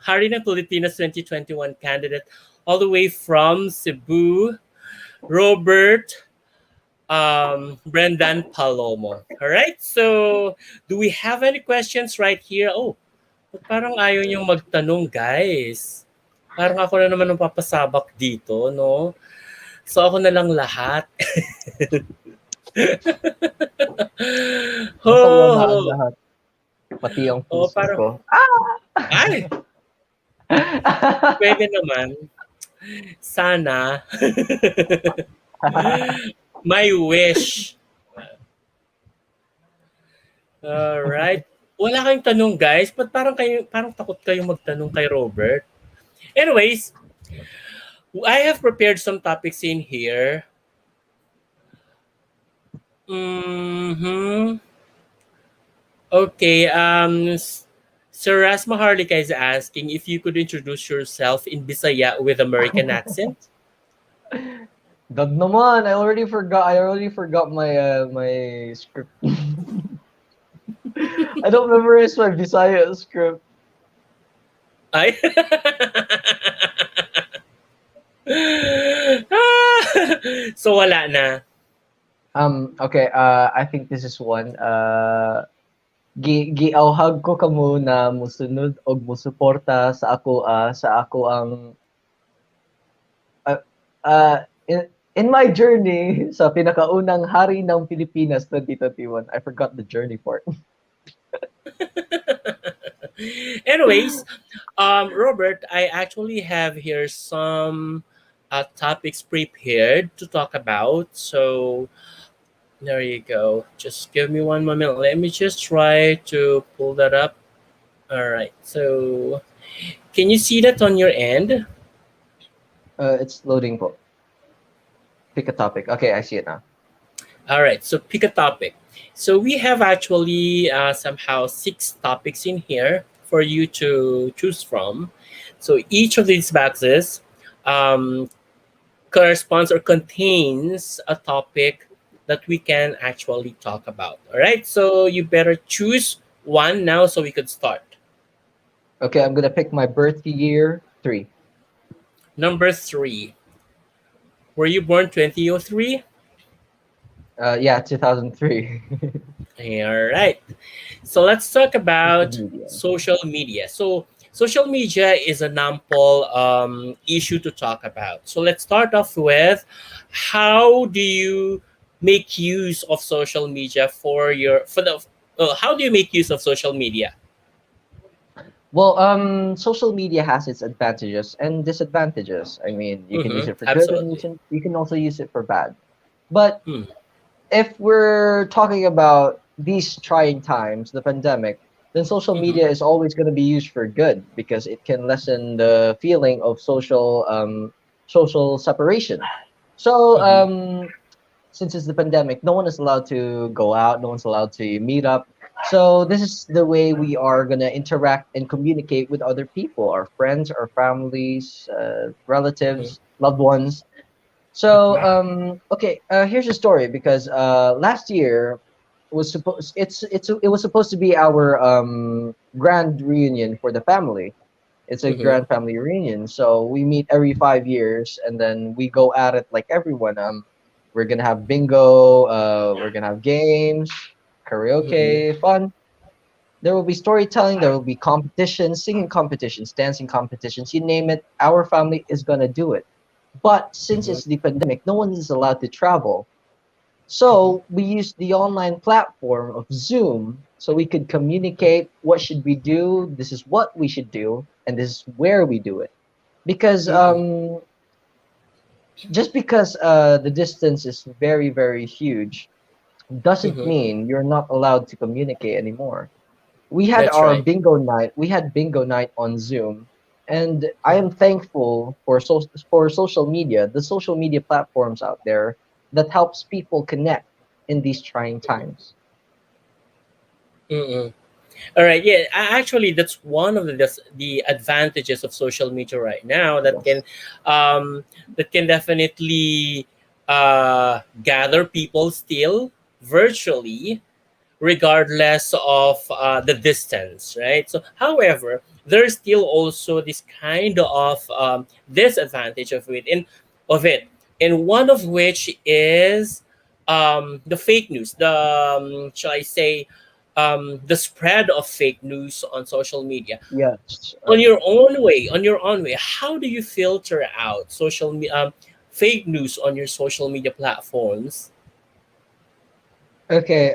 Hari na Pilipinas 2021 candidate, all the way from Cebu, Robert Brendan Palomo. All right, so do we have any questions right here? Oh, ba't parang ayaw niyong magtanong, guys. Parang ako na naman ang papasabak dito, no? So ako na lang lahat. Ho, Masawa na ang ho. lahat, pati ang Oh, puso parang, ko. ay, pwede naman. Sana. My wish. Alright. Wala kayong tanong, guys. Ba't parang takot kayong magtanong kay Robert? Anyways, I have prepared some topics in here. Mm-hmm. Okay. Sir Ras Maharlika is asking if you could introduce yourself in Bisaya with American accent. God naman, I already forgot my script. I don't memorize my Visaya script. Ay. So wala na. Okay, I think this is one. Giawhag ko kamo na musunod og musuporta sa ako ang uh, in my journey sa pinakaunang hari ng Pilipinas 2021. I forgot the journey part. Anyways, Robert, I actually have here some topics prepared to talk about. So there you go. Just give me one moment. Let me just try to pull that up. All right. So can you see that on your end? It's loading po. Pick a topic. Okay, I see it now. All right. So pick a topic. So we have actually somehow six topics in here for you to choose from. So each of these boxes um, corresponds or contains a topic that we can actually talk about. All right. So you better choose one now so we could start. Okay, I'm gonna pick my birth year 3. Number three. Were you born 2003? Yeah, 2003. All right. So let's talk Social about media. social media. So social media is an ample issue to talk about. So let's start off with how do you make use of social media how do you make use of social media? Well, social media has its advantages and disadvantages. I mean, you can use it for good and Absolutely. you can also use it for bad. But Hmm. if we're talking about these trying times, the pandemic, then social Mm-hmm. media is always going to be used for good because it can lessen the feeling of social separation. So Mm-hmm. since it's the pandemic, no one is allowed to go out, no one's allowed to meet up. So this is the way we are gonna interact and communicate with other people, our friends, our families, Mm-hmm. relatives, loved ones. So okay, here's a story because last year was supposed it was supposed to be our grand reunion for the family. It's a Mm-hmm. grand family reunion. So we meet every 5 years and then we go at it like everyone. We're gonna have bingo, we're gonna have games, Mm-hmm. karaoke, fun. There will be storytelling, there will be competitions, singing competitions, dancing competitions, you name it, our family is gonna do it. But since Mm-hmm. it's the pandemic, no one is allowed to travel. Mm-hmm. So we used the online platform of Zoom so we could communicate what should we do, this is what we should do, and this is where we do it. Because Mm-hmm. just because the distance is very, very huge doesn't Mm-hmm. mean you're not allowed to communicate anymore. That's right. We had bingo night on Zoom, and I am thankful for for social media, the social media platforms out there that helps people connect in these trying times. Mm-hmm. All right, yeah. Actually, that's one of the advantages of social media right now Yes. that can definitely gather people still virtually, regardless of the distance, right? So, however, there's still also this kind of disadvantage of it, and one of which is the fake news. Shall I say, the spread of fake news on social media. Yes. On your own way, how do you filter out fake news on your social media platforms? Okay.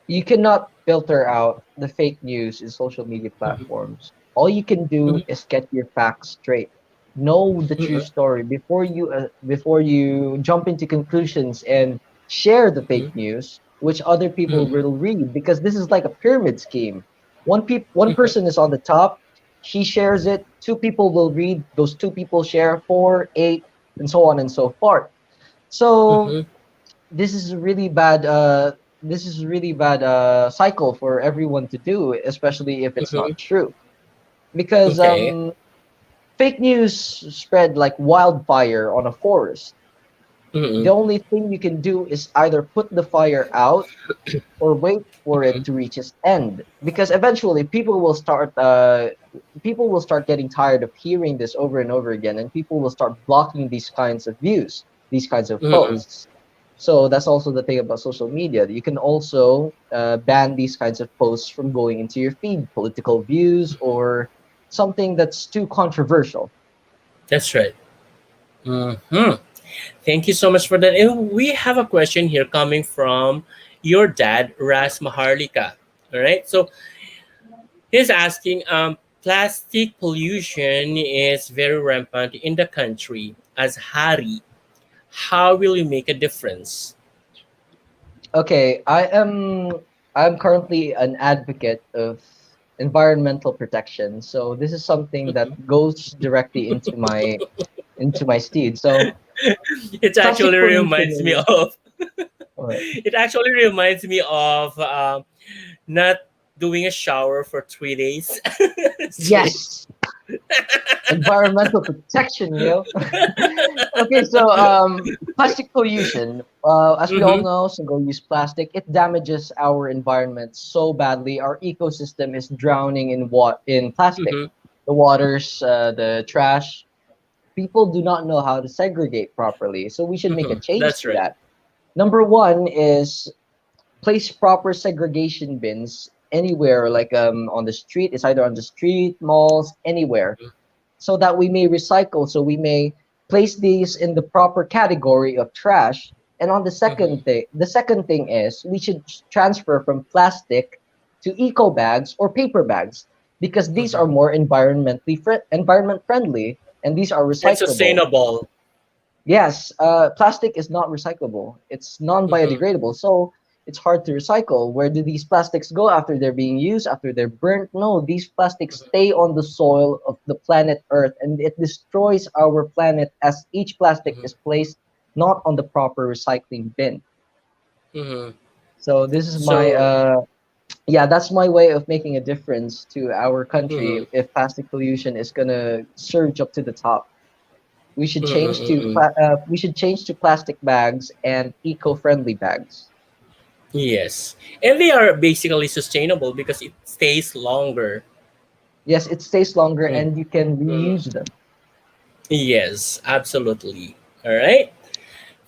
You cannot filter out the fake news in social media Mhm, platforms. All you can do mhm, is get your facts straight. Know the true mhm, story before you jump into conclusions and share the fake mhm, news, which other people mhm, will read because this is like a pyramid scheme. One mhm, person is on the top, he shares it. Two people will read. Those two people share four, eight, and so on and so forth. So mhm, this is a really bad cycle for everyone to do, especially if it's mhm. not true, because Okay. fake news spread like wildfire on a forest. The Mm-mm. only thing you can do is either put the fire out or wait for it to reach its end, because eventually people will start getting tired of hearing this over and over again, and people will start blocking these kinds of views, these kinds of Mm-mm. posts. So that's also the thing about social media. You can also ban these kinds of posts from going into your feed, political views or something that's too controversial. That's right. Hmm. Thank you so much for that. And we have a question here coming from your dad, Ras Maharlika. All right. So he's asking, plastic pollution is very rampant in the country. As Hari, how will you make a difference? Okay, I'm currently an advocate of environmental protection. So this is something that goes directly into my steed. So It actually plastic reminds me pollution of uh, it actually reminds me of not doing a shower for 3 days straight. yes, environmental protection, yo. Okay, so plastic pollution. As we all Mm-hmm. know, single-use plastic it damages our environment so badly. Our ecosystem is drowning in plastic. Mm-hmm. The waters, the trash. People do not know how to segregate properly, so we should make a Mm-hmm. change That's to right. that. Number one is place proper segregation bins anywhere, like on the street. It's either on the street, malls, anywhere, so that we may recycle, so we may place these in the proper category of trash. And on Mm-hmm. the second thing is we should transfer from plastic to eco bags or paper bags, because these are Mm-hmm. more environment friendly, and these are And recyclable. sustainable. Yes, plastic is not recyclable. It's Mm-hmm. non-biodegradable, so it's hard to recycle. Where do these plastics go after they're being used, after they're burnt? No, these plastics stay on the soil of the planet Earth, and it destroys our planet as each plastic is placed not on the proper recycling bin. Mm-hmm. So this is my So, yeah, that's my way of making a difference to our country mm-hmm. if plastic pollution is gonna surge up to the top. Mm-hmm. Mm-hmm. We should change to plastic bags and eco-friendly bags. Yes, and they are basically sustainable because it stays longer. Yes, it stays longer Mm. and you can Mm. reuse them. Yes, absolutely. All right.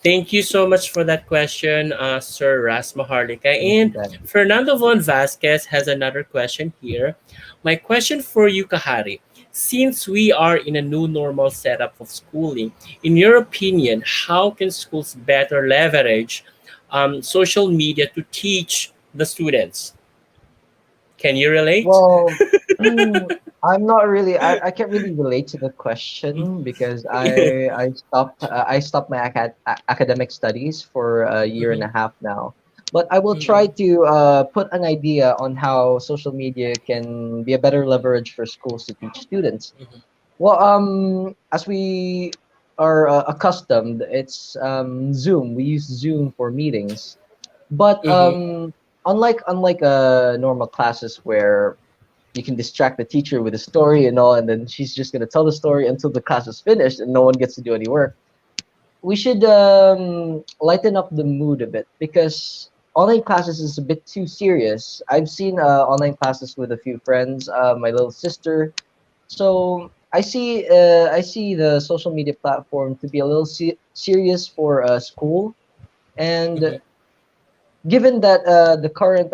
Thank you so much for that question, Sir Ras Maharlika. Thank you, And Dan. Fernando Von Vasquez has another question here. My question for you, Kahari, since we are in a new normal setup of schooling, in your opinion, how can schools better leverage social media to teach the students? Can you relate? Well, I'm not really. I can't really relate to the question because I stopped my academic studies for a year and Mhm, a half now. But I will try mhm, to put an idea on how social media can be a better leverage for schools to teach students. mhm, Well, as we are accustomed, it's Zoom. We use Zoom for meetings, but mhm, unlike normal classes where you can distract the teacher with a story and all, and then she's just gonna tell the story until the class is finished and no one gets to do any work. We should lighten up the mood a bit, because online classes is a bit too serious. I've seen online classes with a few friends, my little sister. So I see the social media platform to be a little serious for school, and mhm. given that the current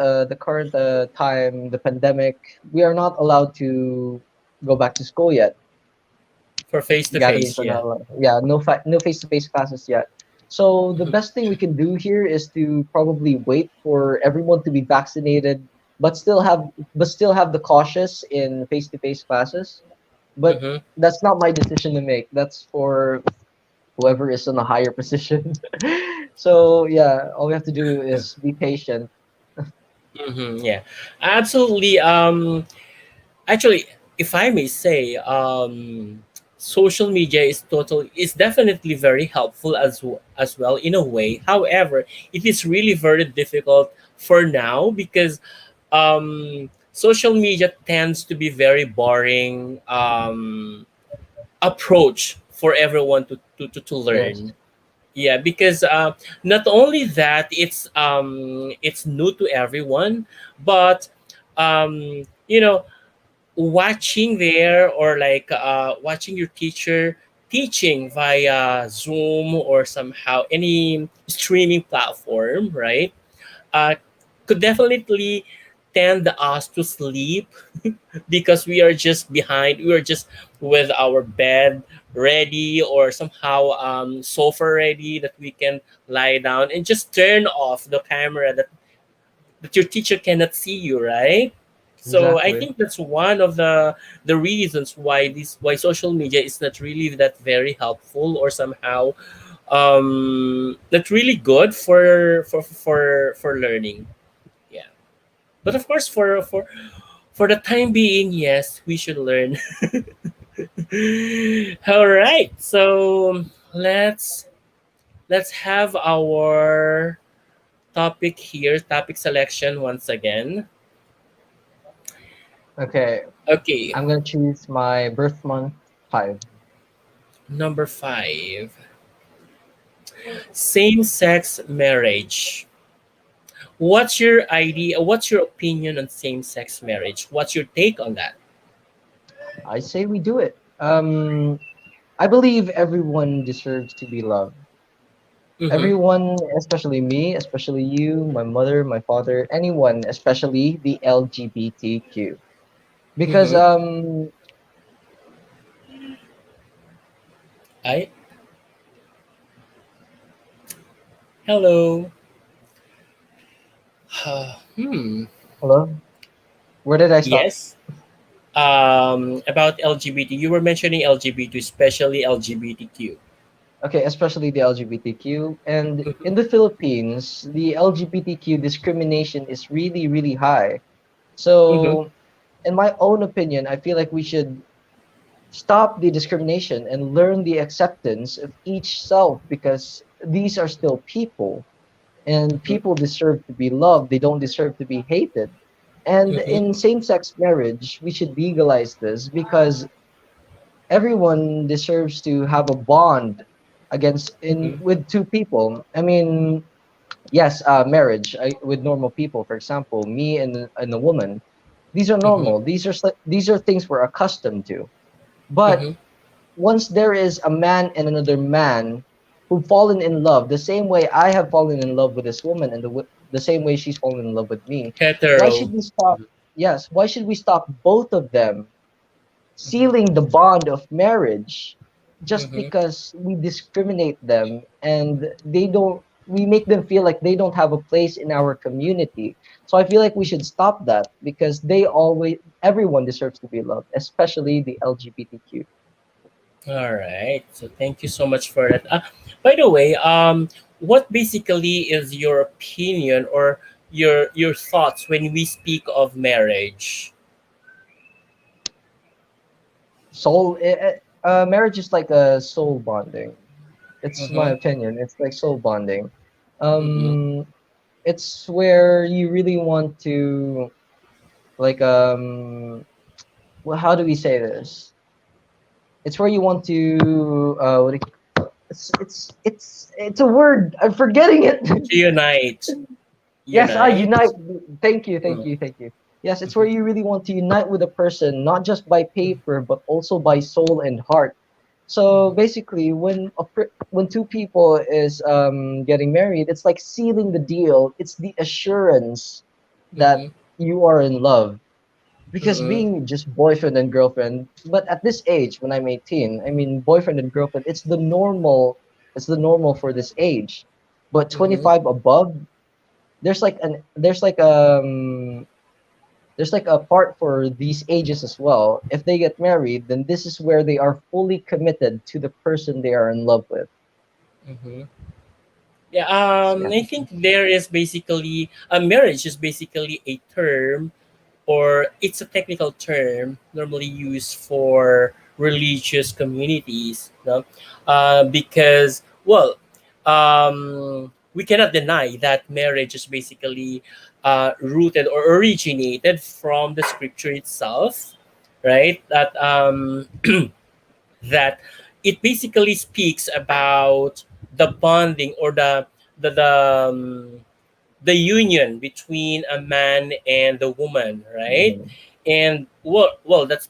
time, the pandemic, we are not allowed to go back to school yet. For face to Gatherings face, are yeah. not allowed. Yeah, no face to face classes yet. So the Mhm, best thing we can do here is to probably wait for everyone to be vaccinated, but still have the cautious in face to face classes. But mhm. that's not my decision to make. That's for whoever is in a higher position. So yeah, all we have to do is be patient. Yeah, absolutely. Actually, if I may say, social media is definitely very helpful as well in a way. However, it is really very difficult for now because social media tends to be very boring approach for everyone to Yes. learn. Yeah, because not only that it's new to everyone, but you know, watching there, or like watching your teacher teaching via Zoom or somehow any streaming platform, right? uh, could definitely tend us to sleep because we are just behind. We are just with our bed ready, or somehow sofa ready, that we can lie down and just turn off the camera, that your teacher cannot see you, right? So I Exactly. think that's one of the reasons why social media is not really that very helpful, or somehow not really good for learning. Yeah, but of course, for the time being, yes, we should learn. All right, so let's let's have our topic here, topic selection once again. Okay, Okay, I'm gonna choose my birth month 5. number 5, same-sex marriage. What's your idea? What's your opinion on same-sex marriage? What's your take on that? I say we do it. I believe everyone deserves to be loved. Mm-hmm. Everyone, especially me, especially you, my mother, my father, anyone, especially the LGBTQ. Because Mm-hmm. I Hello. Hmm. hello, where did I stop? Yes. About LGBT, you were mentioning LGBT, especially LGBTQ. Okay, especially the LGBTQ. And Mm-hmm. in the Philippines, the LGBTQ discrimination is really, really high. Mm-hmm. So, in my own opinion, I feel like we should stop the discrimination and learn the acceptance of each self because these are still people and people deserve to be loved. They don't deserve to be hated. And Mm-hmm. in same sex marriage, we should legalize this because everyone deserves to have a bond against in Mm-hmm. with two people. I mean, yes, marriage with normal people, for example, me and a woman. These are Mm-hmm. normal. These are things we're accustomed to. But Mm-hmm. once there is a man and another man who've fallen in love, the same way I have fallen in love with this woman and the same way she's fallen in love with me, why Hetero. should we stop? Yes, why should we stop both of them Mm-hmm. sealing the bond of marriage just Mm-hmm. because we discriminate them and they don't we make them feel like they don't have a place in our community. So I feel like we should stop that because everyone deserves to be loved, especially the LGBTQ. All right. So thank you so much for that. By the way, what basically is your opinion, or your thoughts when we speak of marriage? Marriage is like a soul bonding. It's my Mm-hmm. opinion. It's like soul bonding. Mm-hmm. Um, it's where you really want to like well, how do we say this? It's where you want to it's a word. I'm forgetting it. Unite. Yes, I unite. Unite. Thank you. Yes, it's where you really want to unite with a person, not just by paper, but also by soul and heart. So basically, when two people is getting married, it's like sealing the deal. It's the assurance that Mm-hmm. you are in love. Because Mm-hmm. being just boyfriend and girlfriend, but at this age, when I'm 18, I mean boyfriend and girlfriend, it's the normal for this age. But Mm-hmm. 25 above, there's like an there's like a part for these ages as well. If they get married, then this is where they are fully committed to the person they are in love with. Mm-hmm. Yeah, Yeah. I think there is basically a marriage is basically a term, or it's a technical term normally used for religious communities, no? Because, well, we cannot deny that marriage is basically rooted or originated from the scripture itself, right? That it basically speaks about the bonding or the union between a man and the woman, right? Mm, And well, that's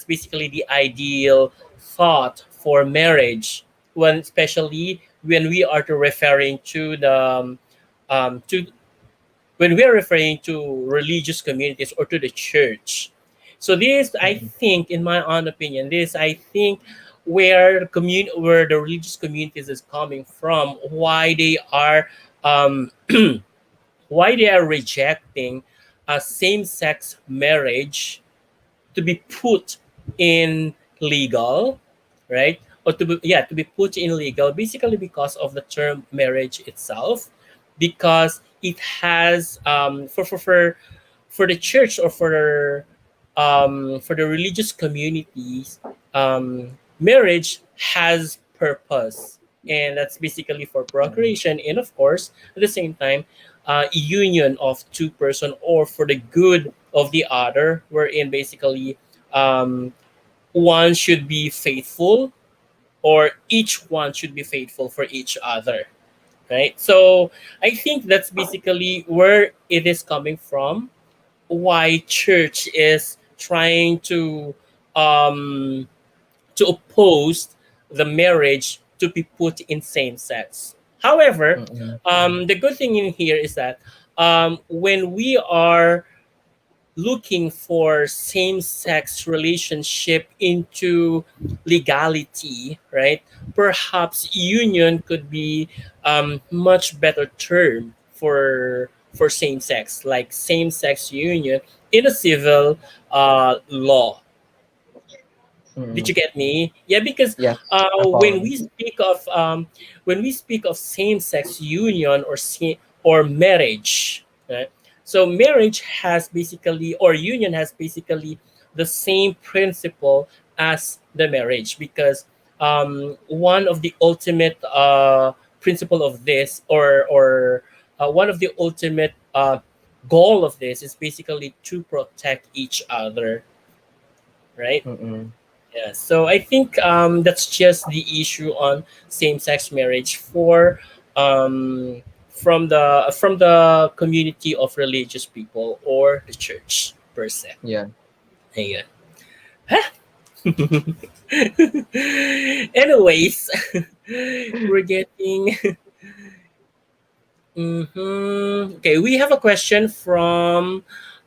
basically the ideal thought for marriage, when especially when we are to referring to to when we are referring to religious communities or to the church. So this, I mm, think, in my own opinion, this I think where the religious communities is coming from, um, why they are rejecting a same-sex marriage to be put in legal, right? Or to be put in legal, basically because of the term marriage itself, because it has for the church or for the religious communities, marriage has purpose, and that's basically for mm, procreation, and of course at the same time, union of two person or for the good of the other, wherein basically um, one should be faithful, or each one should be faithful for each other, right? So I think that's basically where it is coming from, why church is trying um, to oppose the marriage to be put in same sex. However, mm, the good thing in here is that when we are looking for same-sex relationship into legality, right? Perhaps union could be much better term for same-sex, like same-sex union in a civil law. Did mm. you get me? Yeah, because Yes, I follow. when we speak of same-sex union or marriage, right? So marriage has basically, or union has basically the same principle as the marriage, because one of the ultimate principle of this, or one of the ultimate goal of this is basically to protect each other, right? Mm, Yeah, so I think that's just the issue on same-sex marriage for from the community of religious people or the church per se. yeah. Ayun. Anyways, we're getting Okay, we have a question from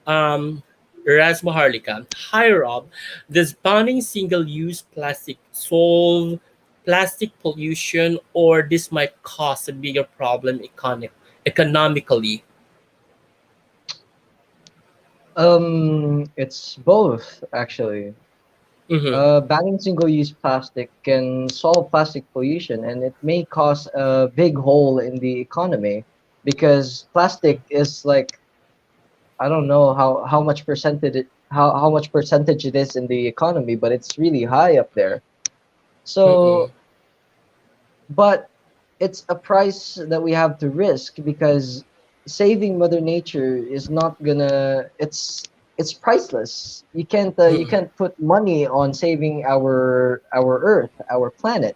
Raz Maharlika. Hi, Rob. Does banning single-use plastic solve plastic pollution, or this might cause a bigger problem economically? It's both actually. Mm-hmm. Banning single-use plastic can solve plastic pollution, and it may cause a big hole in the economy because plastic is like I don't know how much percentage how much percentage it is in the economy, but it's really high up there. Mm-mm. So, but it's a price that we have to risk because saving Mother Nature is not gonna. It's priceless. You Mm-mm. can't put money on saving our Earth, our planet.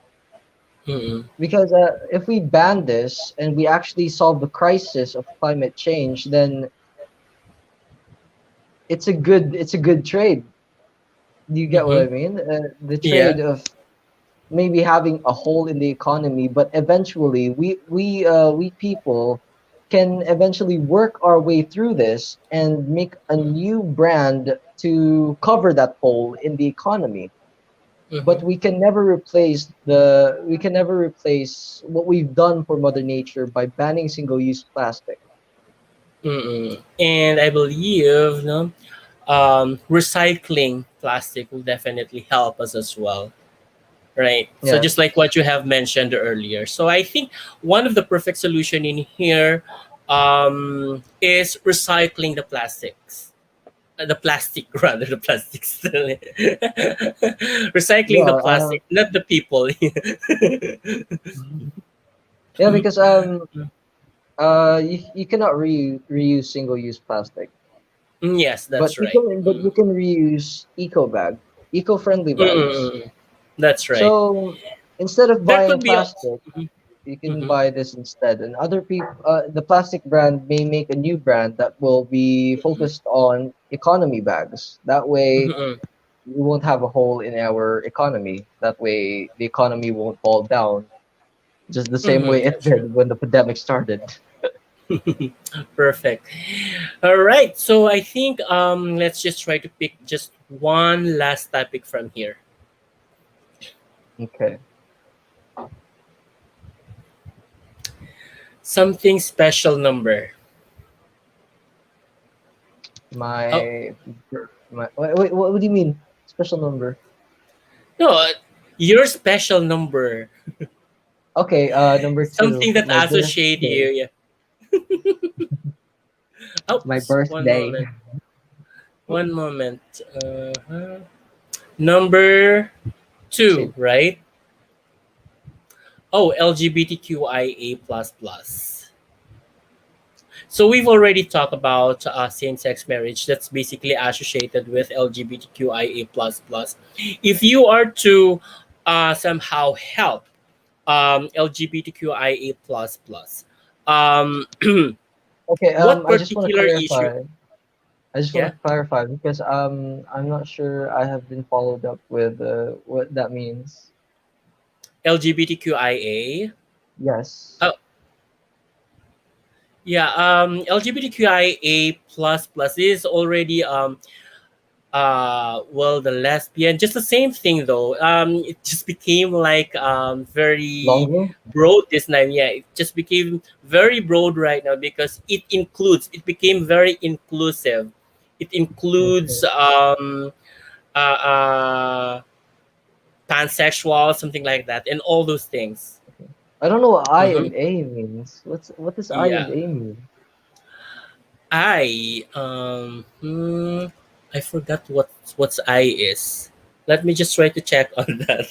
Mm-mm. Because if we ban this and we actually solve the crisis of climate change, then it's a good trade. Do you get what I Mm-hmm. mean? The Yeah. trade of maybe having a hole in the economy, but eventually we people can eventually work our way through this and make a new brand to cover that hole in the economy. Mm-hmm. But we can never replace what we've done for Mother Nature by banning single-use plastic. Mm-mm. And I believe, no, recycling plastic will definitely help us as well. Right. So Yes. just like what you have mentioned earlier. So I think one of the perfect solution in here is recycling the plastics. The plastic rather the plastics. Recycling the Yeah. plastic, not the people. Yeah, because you cannot reuse single-use plastic. Yes, But that's right. you can reuse eco-friendly bags. Mm-mm. That's right. So instead of There buying could be a plastic, You can Mm-hmm. buy this instead. And other people, the plastic brand may make a new brand that will be focused on economy bags. That way, Mm-hmm. we won't have a hole in our economy. That way, the economy won't fall down, just the same way Mm-hmm. it That's true. did when the pandemic started. Perfect. All right. So I think let's just try to pick just one last topic from here. Okay. Something special number. Oh My, wait, what do you mean? Special number? no, your special number. Okay, number two, Something that my associate you. birthday. Yeah. My Oops. One birthday. moment. One moment. Uh-huh. Number two, Same. right? Oh, LGBTQIA plus plus. So we've already talked about same-sex marriage. That's basically associated with LGBTQIA plus plus. If you are to somehow help LGBTQIA plus plus, um, Okay, what I just want to particular issue? clarify. I just want Yeah, to clarify because I'm not sure I have been followed up with what that means. LGBTQIA. Yes. Oh, yeah. LGBTQIA plus plus is already well, the lesbian, just the same thing though. It just became like very Longer? broad this time. Yeah, it just became very broad right now because it became very inclusive. It includes Okay. uh, uh pansexual, something like that, and all those things. I don't know what I Hmm. and A means. What does I and Yeah. A mean? I forgot what's I is. Let me just try to check on that.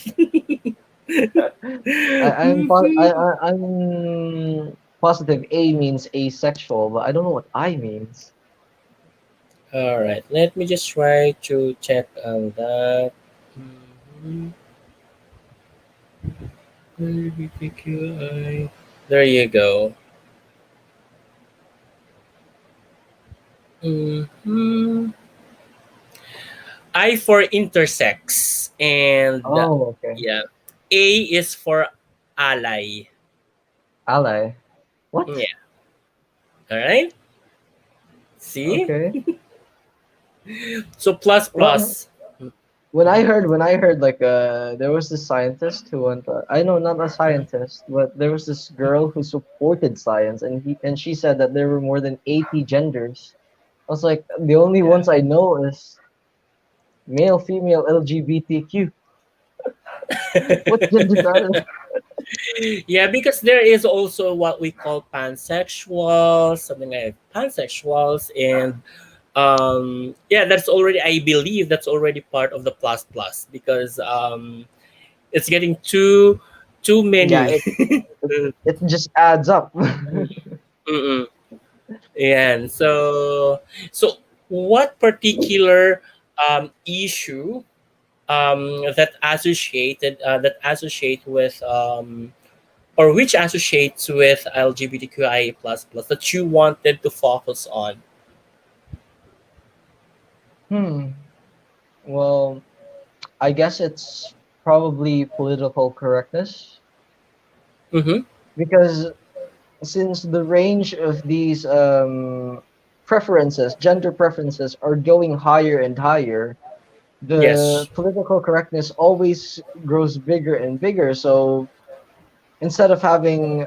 I'm positive A means asexual, but I don't know what I means. All right, let me just try to check on that. Mhm. LGBTQI. There you go. Hmm. I for intersex, and Oh, okay. yeah, A is for ally. Ally. What? Yeah. All right. See. Okay. So plus Well, plus. when I heard like there was this scientist who went I know not a Mhm. scientist, but there was this girl who supported science and she said that there were more than 80 genders. I was like the only Yeah. ones I know is male, female, LGBTQ. What genders are there? Yeah, because there is also what we call pansexuals, something like pansexuals, and yeah, that's already, I believe that's already part of the plus plus because it's getting too Yeah, many. it just adds up. Mm-mm. And so what particular issue that associate with or which associates with LGBTQIA plus plus that you wanted to focus on? Hmm. Well, I guess it's probably political correctness Mm-hmm. because since the range of these preferences, gender preferences, are going higher and higher, the Yes. political correctness always grows bigger and bigger. So instead of having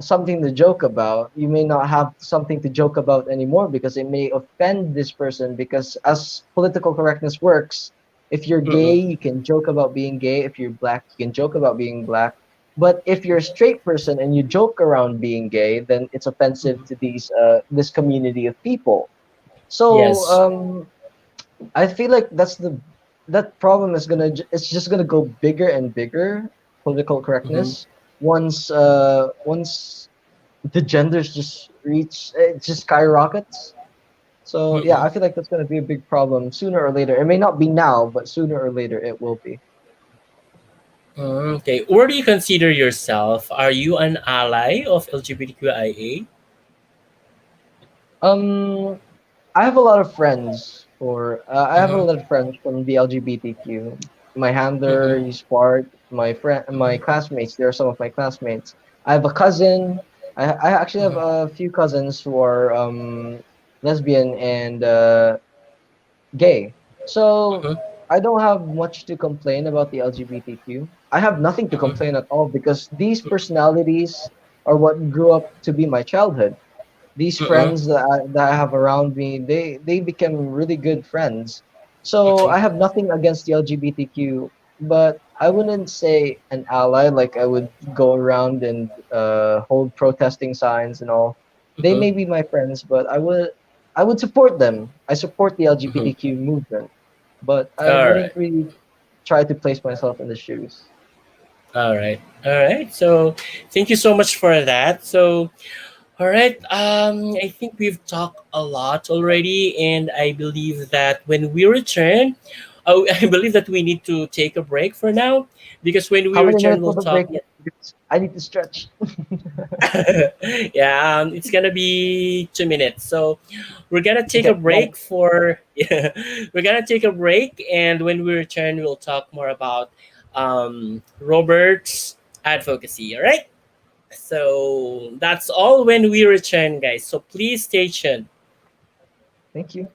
something to joke about, you may not have something to joke about anymore because it may offend this person. Because as political correctness works, if you're gay, Mm-mm. you can joke about being gay. If you're black, you can joke about being black. But if you're a straight person and you joke around being gay, then it's offensive to this community of people. So Yes. I feel like that problem is it's just gonna go bigger and bigger. Political Mm-hmm. correctness once the genders just reach it just skyrockets. So yeah, Mm-mm. I feel like that's gonna be a big problem sooner or later. It may not be now, but sooner or later it will be. Okay. Where do you consider yourself? Are you an ally of LGBTQIA? Um, I have a lot of friends I have a Mm-hmm. lot of friends from the LGBTQ. My handler Mm-hmm. is part. My classmates. There are some of my classmates. I have a cousin. I actually have Mm-hmm. a few cousins who are lesbian and gay. So Mm-hmm. I don't have much to complain about the LGBTQ. I have nothing to Mm-hmm. complain at all because these personalities are what grew up to be my childhood. These Mm-hmm. friends that I have around me, they became really good friends. So I have nothing against the LGBTQ, but I wouldn't say an ally. Like I would go around and hold protesting signs and all. They Mm-hmm. may be my friends, but I would support them. I support the Mm-hmm. LGBTQ movement, but I All wouldn't right. really try to place myself in the shoes. All right. All right. So thank you so much for that. So all right. I think we've talked a lot already, and I believe that when we return, oh, I believe that we need to take a break for now because when we How many return, minutes we'll will the talk. break be? Because I need to stretch. Yeah, it's gonna be 2 minutes. So we're gonna take a Okay, got break for yeah, we're gonna take a break, and when we return, we'll talk more about Robert's advocacy. All right. So that's all when we return, guys. So please stay tuned. Thank you.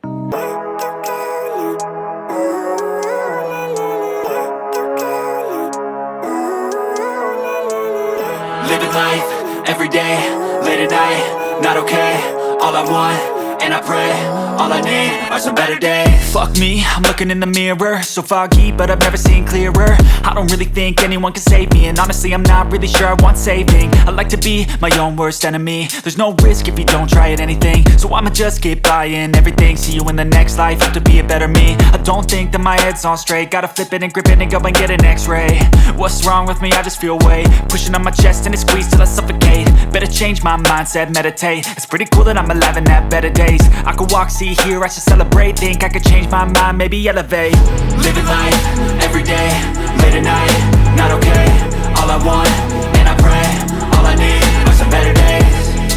Living life every day, late at night, not okay. All I want, and I pray, all I need are some better days. Fuck me, I'm looking in the mirror, so foggy, but I've never seen clearer. I don't really think anyone can save me, and honestly, I'm not really sure I want saving. I like to be my own worst enemy. There's no risk if you don't try at anything, so I'ma just keep buying everything. See you in the next life, have to be a better me. I don't think that my head's on straight. Gotta flip it and grip it and go and get an x-ray. What's wrong with me? I just feel weight pushing on my chest and it squeezes till I suffocate. Better change my mindset, meditate. It's pretty cool that I'm alive and have better days. I could walk, see, hear, I should celebrate. Think I could change my mind, maybe elevate. Living life, every day, late at night, not okay. All I want, and I pray, all I need are some better days.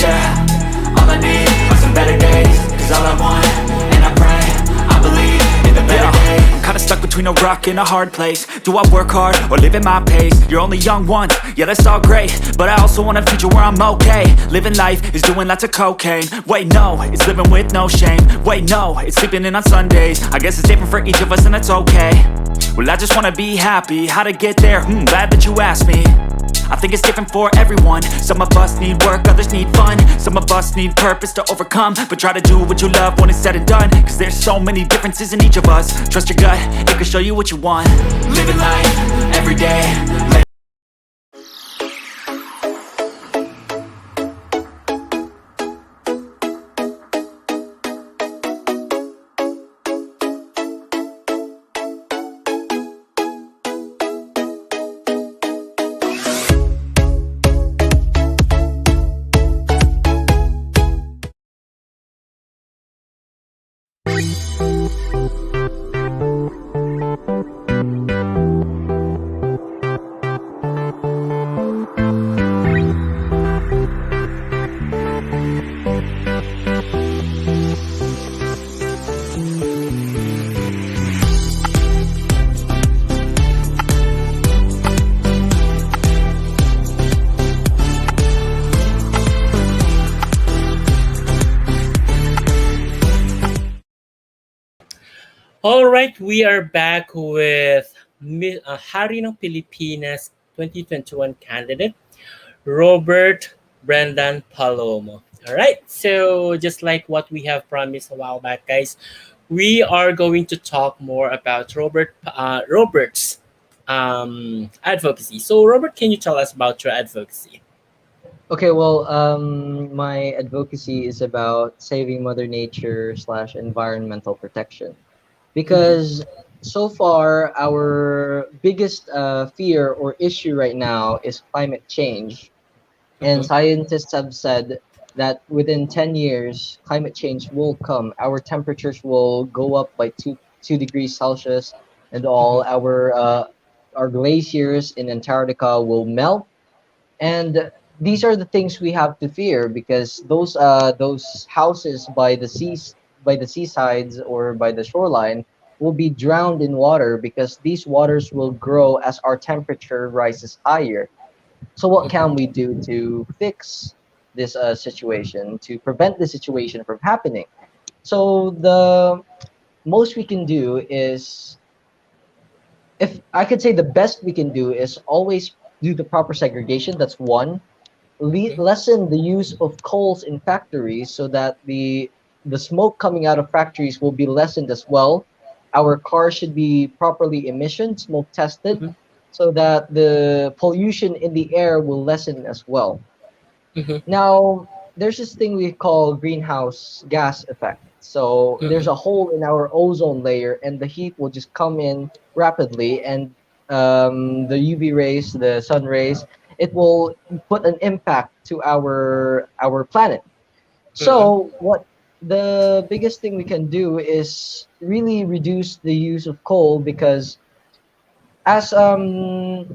Yeah, all I need are some better days. Cause all I want, and I pray, I believe in the better days. I'm kinda stuck between a rock and a hard place. Do I work hard or live at my pace? You're only young once, yeah that's all great, but I also want a future where I'm okay. Living life is doing lots of cocaine. Wait no, it's living with no shame. Wait no, it's sleeping in on Sundays. I guess it's different for each of us and that's okay. Well I just wanna be happy, how to get there? Glad that you asked me. I think it's different for everyone. Some of us need work, others need fun. Some of us need purpose to overcome. But try to do what you love when it's said and done. Cause there's so many differences in each of us. Trust your gut, it can show you what you want. Living life, every day. All right, we are back with Hari ng Pilipinas 2021 candidate, Robert Brendan Palomo. All right, so just like what we have promised a while back, guys, we are going to talk more about Robert's advocacy. So, Robert, can you tell us about your advocacy? Okay, well, my advocacy is about saving Mother Nature slash environmental protection Mm-hmm, because so far our biggest fear or issue right now is climate change, and mm-hmm, scientists have said that within 10 years, climate change will come. Our temperatures will go up by two degrees Celsius, and mm-hmm, all our our glaciers in Antarctica will melt, and these are the things we have to fear because those houses by the seasides or by the shoreline will be drowned in water because these waters will grow as our temperature rises higher. So what can we do to fix this situation, to prevent the situation from happening? So the most we can do is, if I could say the best we can do is always do the proper segregation. That's one. Lessen the use of coals in factories so that the smoke coming out of factories will be lessened as well. Our cars should be properly emission smoke tested Mhm. so that the pollution in the air will lessen as well. Mhm. Now, there's this thing we call greenhouse gas effect. So there's Mhm. a hole in our ozone layer, and the heat will just come in rapidly, and the UV rays, the sun rays, it will put an impact to our planet. Mhm. So what the biggest thing we can do is really reduce the use of coal because as the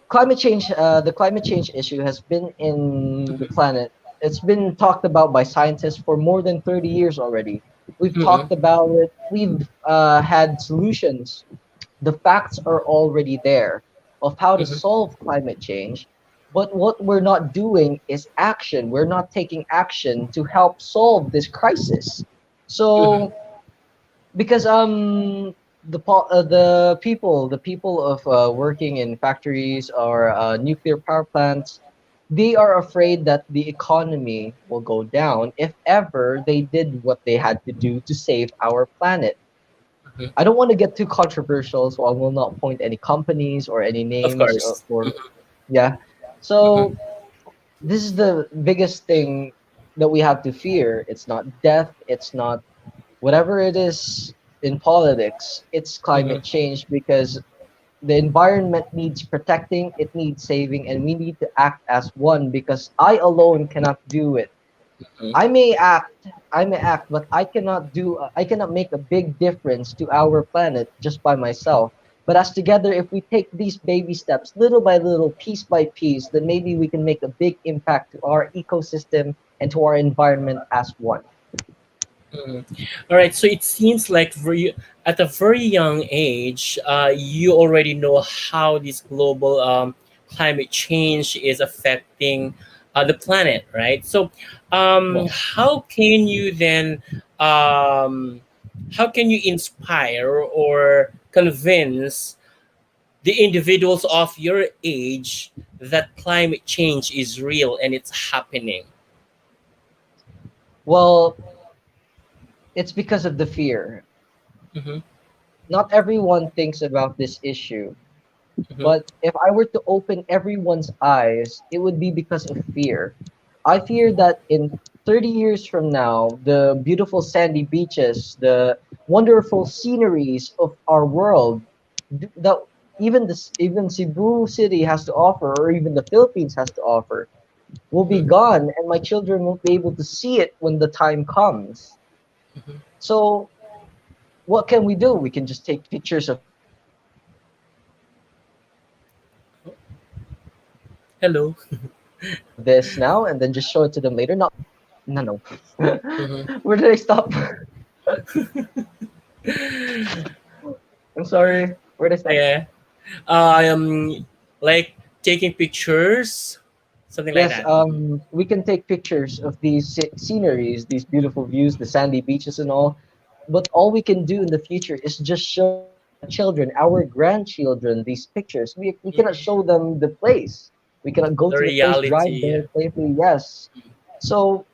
climate change issue has been in the planet. It's been talked about by scientists for more than 30 years already. We've Mhm. talked about it. We've had solutions. The facts are already there of how to Mhm. solve climate change. But what we're not doing is action. We're not taking action to help solve this crisis. Mhm. So because the people of working in factories or nuclear power plants, they are afraid that the economy will go down if ever they did what they had to do to save our planet. Mhm. I don't want to get too controversial, so I will not point any companies or any Of names course. or Mhm. yeah. Mhm. So this is the biggest thing that we have to fear. It's not death, it's not whatever it is in politics, it's Mhm. climate change because the environment needs protecting, it needs saving, and we need to act as one because I alone cannot do it. Mhm. I may act, but I cannot make a big difference to our planet just by myself. But as together, if we take these baby steps little by little, piece by piece, then maybe we can make a big impact to our ecosystem and to our environment as one. Mhm. All right. So it seems like at a very young age, you already know how this global climate change is affecting the planet, right? So, Yes. um, how can you inspire or convince the individuals of your age that climate change is real and it's happening? Well, it's because of the fear. Mm-hmm. Not everyone thinks about this issue. Mm-hmm. But if I were to open everyone's eyes, it would be because of fear. I fear that in 30 years from now, the beautiful sandy beaches, the wonderful sceneries of our world, that even Cebu City has to offer, or even the Philippines has to offer, will be Mm-hmm. gone, and my children won't be able to see it when the time comes. Mm-hmm. So what can we do? We can just take pictures of this now and then just show it to them later. Not Hello. no, no. Mm-hmm. Where did I stop? I'm sorry. Where did I stop? Yeah. Like taking pictures, something like Yes, that. we can take pictures of these sceneries, these beautiful views, the sandy beaches and all. But all we can do in the future is just show our children, our grandchildren, these pictures. We cannot show them the place. We cannot go The to the place, drive reality. there safely. Yes. So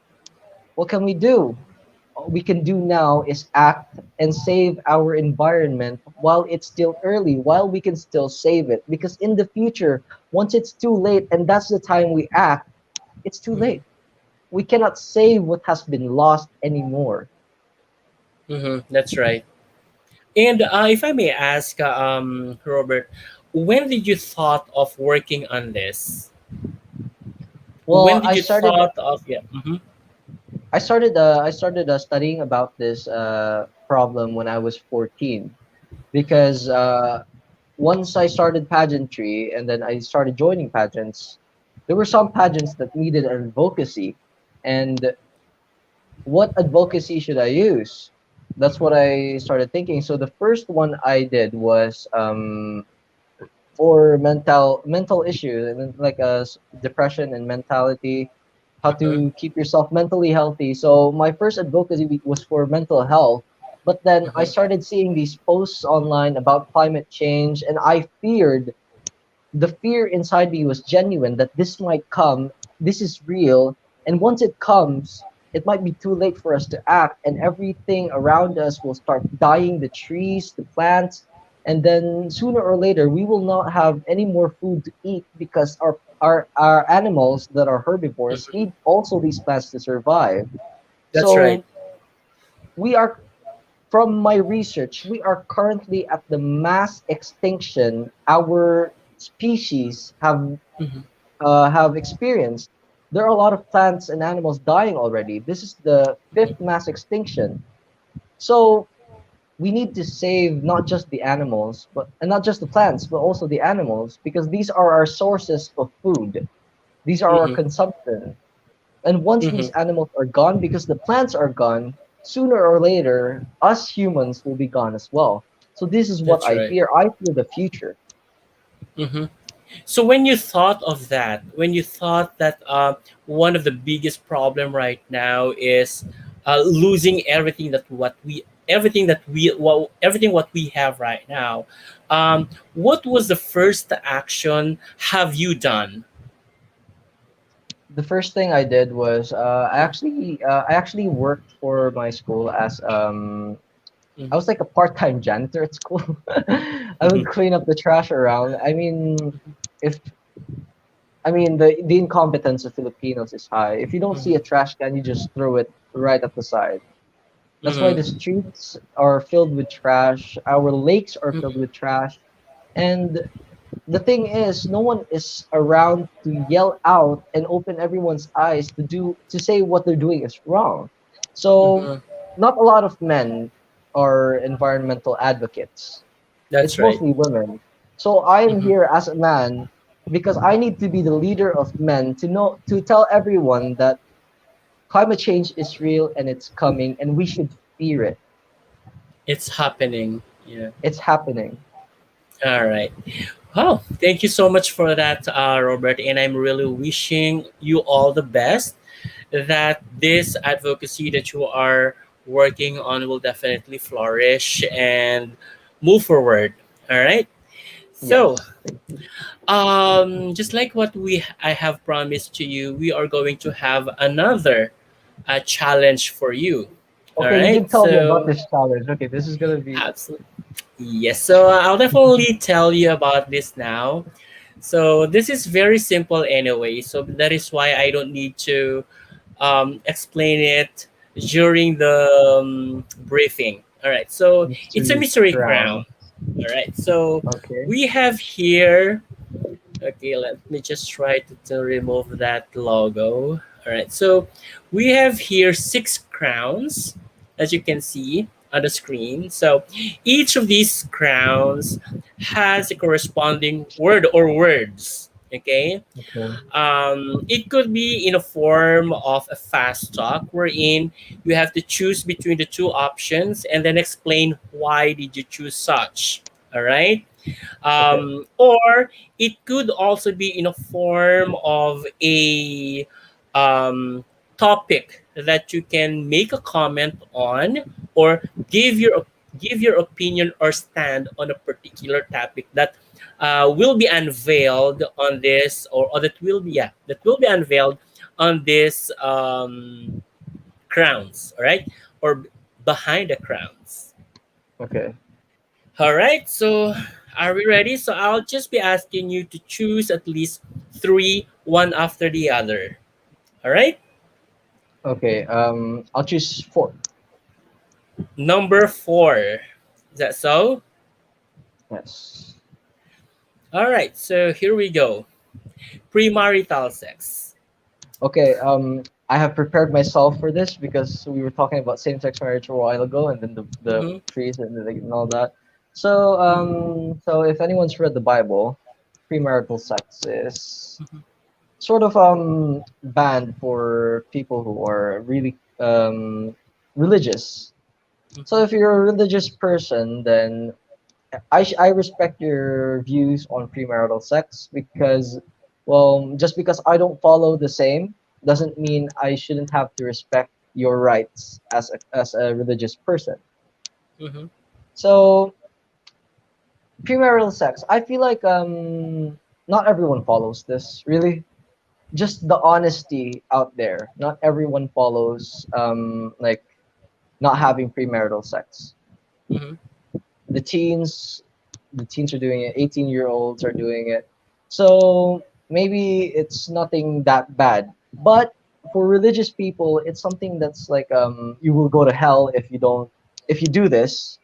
what can we do? All we can do now is act and save our environment while it's still early, while we can still save it. Because in the future, once it's too late and that's the time we act, it's too Mm-hmm. late. We cannot save what has been lost anymore. Mm-hmm. That's right. And if I may ask, Robert, when did you thought of working on this? When Well, did you thought of yeah? Mm-hmm. I started studying about this problem when I was 14 Mm-hmm. because once I started pageantry and then I started joining pageants, there were some pageants that needed advocacy. And what advocacy should I use? That's what I started thinking. So the first one I did was for mental issues and then like depression and mentality, how Uh-huh. to keep yourself mentally healthy. So my first advocacy week was for mental health, but then I Uh-huh. started seeing these posts online about climate change, and I feared, the fear inside me was genuine that this might come, this is real, and once it comes, it might be too late for us to act, and everything around us will start dying, the trees, the plants, and then sooner or later we will not have any more food to eat because our animals that are herbivores Mhm. need also these plants to survive. That's right. So we are, from my research, we are currently at the mass extinction our species Mhm. have experienced. There are a lot of plants and animals dying already. This is the fifth mass extinction. So we need to save not just the animals, but and not just the plants, but also the animals, because these are our sources of food. These are our Mhm. consumption. And once these Mhm. animals are gone, because the plants are gone, sooner or later, us humans will be gone as well. So this is what That's I right. fear. I fear the future. Mhm. So when you thought of that, when you thought that one of the biggest problem right now is losing everything what we have right now, what was the first action have you done? The first thing I did was Mhm. I actually worked for my school as I Mhm. was like a part-time janitor at school. I would Mhm. clean up the trash around. If the incompetence of Filipinos is high. If you don't see a Mhm. trash can, you just throw it right at the side. That's why the Mhm. streets are filled with trash. Our lakes are filled Mhm. with trash. And the thing is, no one is around to yell out and open everyone's eyes to say what they're doing is wrong. So Mhm. not a lot of men are environmental advocates. That's It's right. mostly women. So I'm Mhm. here as a man because I need to be the leader of men to tell everyone that climate change is real and it's coming and we should fear it. It's happening. Yeah. It's happening. All right. Wow. Thank you so much for that, Robert. And I'm really wishing you all the best, that this advocacy that you are working on will definitely flourish and move forward. All right. So, Yes. Thank you. just like what I have promised to you, we are going to have another challenge for you. All Okay, you right. did tell me about So, this challenge. Okay, this is gonna be absolutely. Yes. So, I'll definitely tell you about this now. So, this is very simple anyway. So, that is why I don't need to explain it during the briefing. All right. So, it's a mystery mystery crown. crown. All right. So, Okay. we have here. Okay, let me just try to remove that logo. All right, so we have here six crowns, as you can see on the screen. So each of these crowns has a corresponding word or words. Okay, Okay. it could be in a form of a fast talk wherein you have to choose between the two options and then explain why did you choose such. All right, Okay. or it could also be in a form of a um, topic that you can make a comment on, or give your opinion or stand on a particular topic that will be unveiled on this, or that will be, yeah, that will be unveiled on this crowns, all right, or behind the crowns. Okay. All right, so are we ready? So I'll just be asking you to choose at least three, one after the other. All right, Okay. I'll choose four. number four. Is that so? Yes. All right, so here we go. Premarital sex. Okay. I have prepared myself for this because we were talking about same-sex marriage a while ago, and then the Mm-hmm. trees and all that. So if anyone's read the Bible, premarital sex is sort of banned for people who are really religious. So Mhm. if you're a religious person, then I respect your views on premarital sex because, well, just because I don't follow the same doesn't mean I shouldn't have to respect your rights as a religious person. Mhm. So premarital sex, I feel like not everyone follows this really. Just the honesty out there. Not everyone follows like not having premarital sex. Mhm. The teens the teens are doing it, 18-year-olds are doing it, so maybe it's nothing that bad, but for religious people it's something that's like you will go to hell if you do this,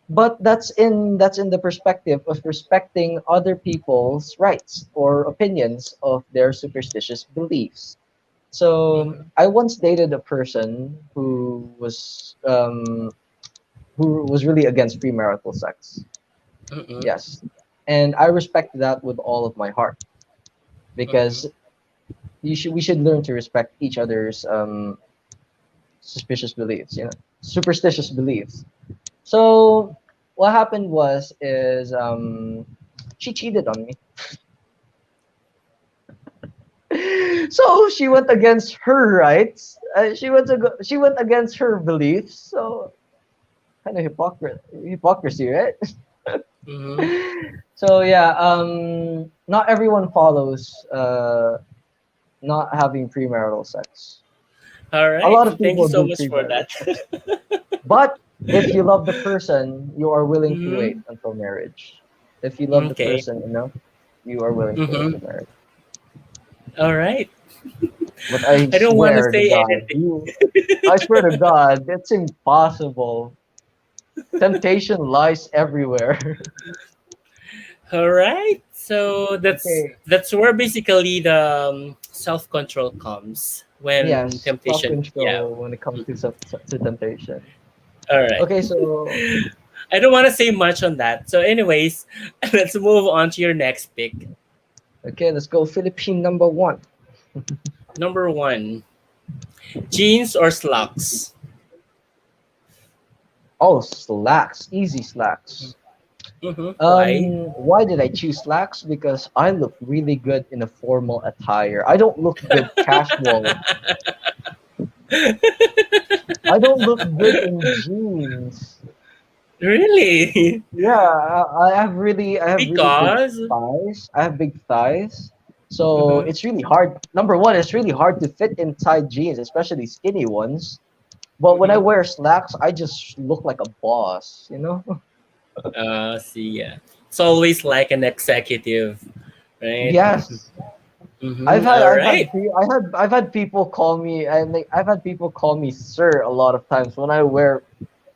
but that's in the perspective of respecting other people's rights or opinions of their superstitious beliefs. So Mhm. I once dated a person who was really against premarital sex. Mhm. Yes. And I respect that with all of my heart Mhm. because we should learn to respect each other's suspicious beliefs, superstitious beliefs. So what happened is she cheated on me. So she went against her rights. She went against her beliefs. So kind of hypocrisy, right? Mhm. So yeah, not everyone follows not having premarital sex. All A right. lot of Thank you people so do much for premarital that. sex. But if you love the person, you are willing to wait Mhm. until marriage. If you love the Okay. person enough, you are willing to wait Mhm. to marriage. All right. But I I don't want to swear to say God, anything. I swear to God, that's impossible. Temptation lies everywhere. All right. So that's Okay. that's where basically the self control comes when Yes, temptation. Yeah. self-control when it comes to to temptation. All right. Okay, so I don't want to say much on that. So, anyways, let's move on to your next pick. okay, let's go Philippine number one. Number one, jeans or slacks? Oh, slacks, easy slacks. Mm-hmm. Why? Why did I choose slacks? Because I look really good in a formal attire. I don't look good casual. I don't look good in jeans. Really? Yeah, I have really big Because. thighs. I have big thighs. So Mm-hmm. it's really hard. Number one, it's really hard to fit inside jeans, especially skinny ones. But when I Mm-hmm. wear slacks, I just look like a boss, you know? See, yeah. It's always like an executive, right? Yes. Mm-hmm. All right. I've had people call me I've had people call me sir a lot of times when I wear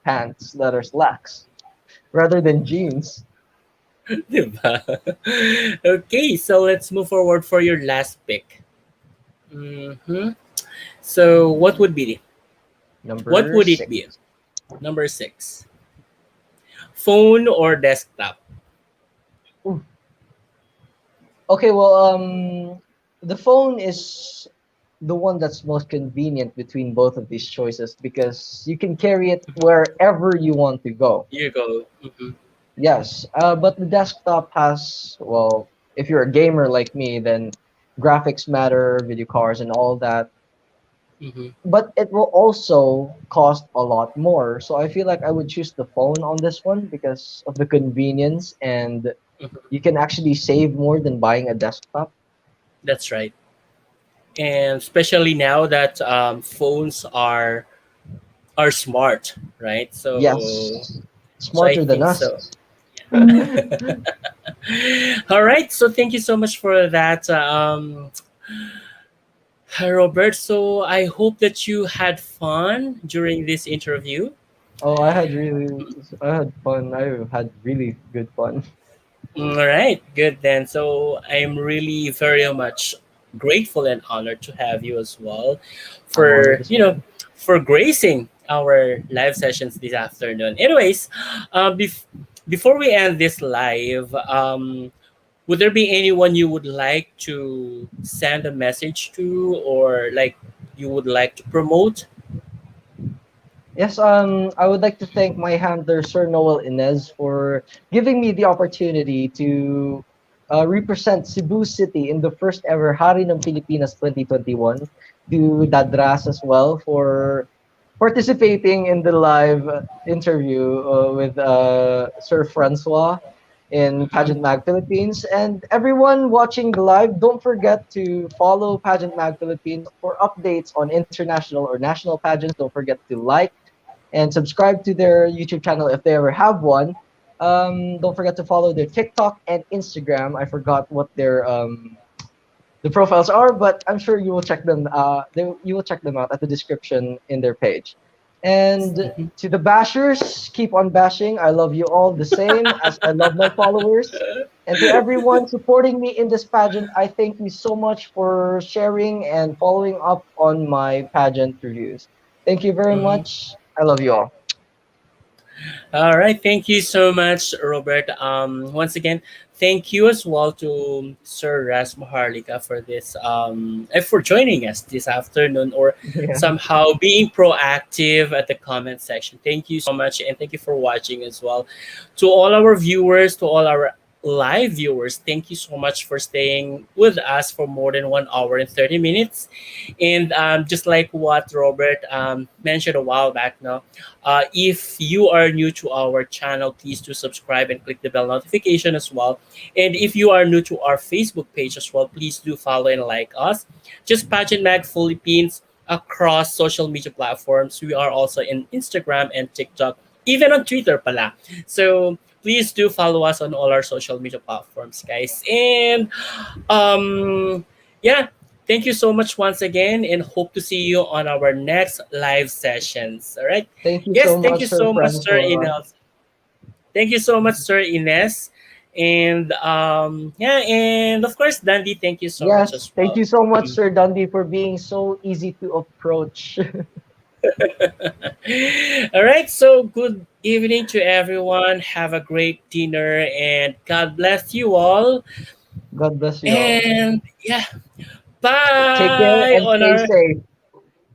pants that are slacks rather than jeans. Diba? Okay, so let's move forward for your last pick. Mm-hmm. So, what Number would it six. be? Number six, phone or desktop? Ooh. Okay, well, the phone is the one that's most convenient between both of these choices because you can carry it wherever you want to go. You go. Mm-hmm. Yes, but the desktop has, well, if you're a gamer like me, then graphics matter, video cards, and all that. Mm-hmm. But it will also cost a lot more. So I feel like I would choose the phone on this one because of the convenience, and Mm-hmm. you can actually save more than buying a desktop. That's right. And especially now that phones are smart, right? Yes, So I smarter than think us. so. All right. So thank you so much for that, Robert. So I hope that you had fun during this interview. Oh, I had fun. I had really good fun. All right, good then. So I'm really very much grateful and honored to have you as well I'm honored for as well. for gracing our live sessions this afternoon. Anyways, um, bef- Before we end this live, would there be anyone you would like to send a message to, or like you would like to promote? Yes, I would like to thank my handler, Sir Noel Inez, for giving me the opportunity to represent Cebu City in the first ever Hari ng Pilipinas 2021. To Dadras as well for participating in the live interview with Sir Francois in Mhm. Pageant Mag Philippines. And everyone watching the live, don't forget to follow Pageant Mag Philippines for updates on international or national pageants. Don't forget to like and subscribe to their YouTube channel if they ever have one. Don't forget to follow their TikTok and Instagram. I forgot what their the profiles are, but I'm sure you will check them. You will check them out at the description in their page. And to the bashers, keep on bashing. I love you all the same as I love my followers. And to everyone supporting me in this pageant, I thank you so much for sharing and following up on my pageant reviews. Thank you very Mhm. much. I love you all. All right, thank you so much, Robert. Once again, thank you as well to Sir Ras Maharlika for this for joining us this afternoon, or Yeah. somehow being proactive at the comment section. Thank you so much, and thank you for watching as well. To all our viewers, to all our live viewers, thank you so much for staying with us for more than 1 hour and 30 minutes. And just like what Robert mentioned a while back now, if you are new to our channel, please do subscribe and click the bell notification as well. And if you are new to our Facebook page as well, please do follow and like us. Just Pageant Mag Philippines across social media platforms. We are also in Instagram and TikTok, even on Twitter pala. So please do follow us on all our social media platforms, guys. And yeah, thank you so much once again, and hope to see you on our next live sessions. All right. Thank you Yes, so thank you much, Sir so much, Sir Francois. Ines. Thank you so much, Sir Ines. And yeah, and of course, Dandy, thank you so much Yes, as thank well. you so much, Mm. Sir Dundee, for being so easy to approach. All right, so good evening to everyone. Have a great dinner, and God bless you all. God bless you all. And yeah, Take care bye and on stay our safe.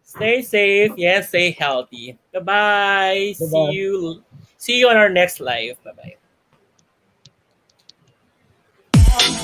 stay safe, yeah, stay healthy. Bye bye. Bye bye. See you on our next live. Bye bye.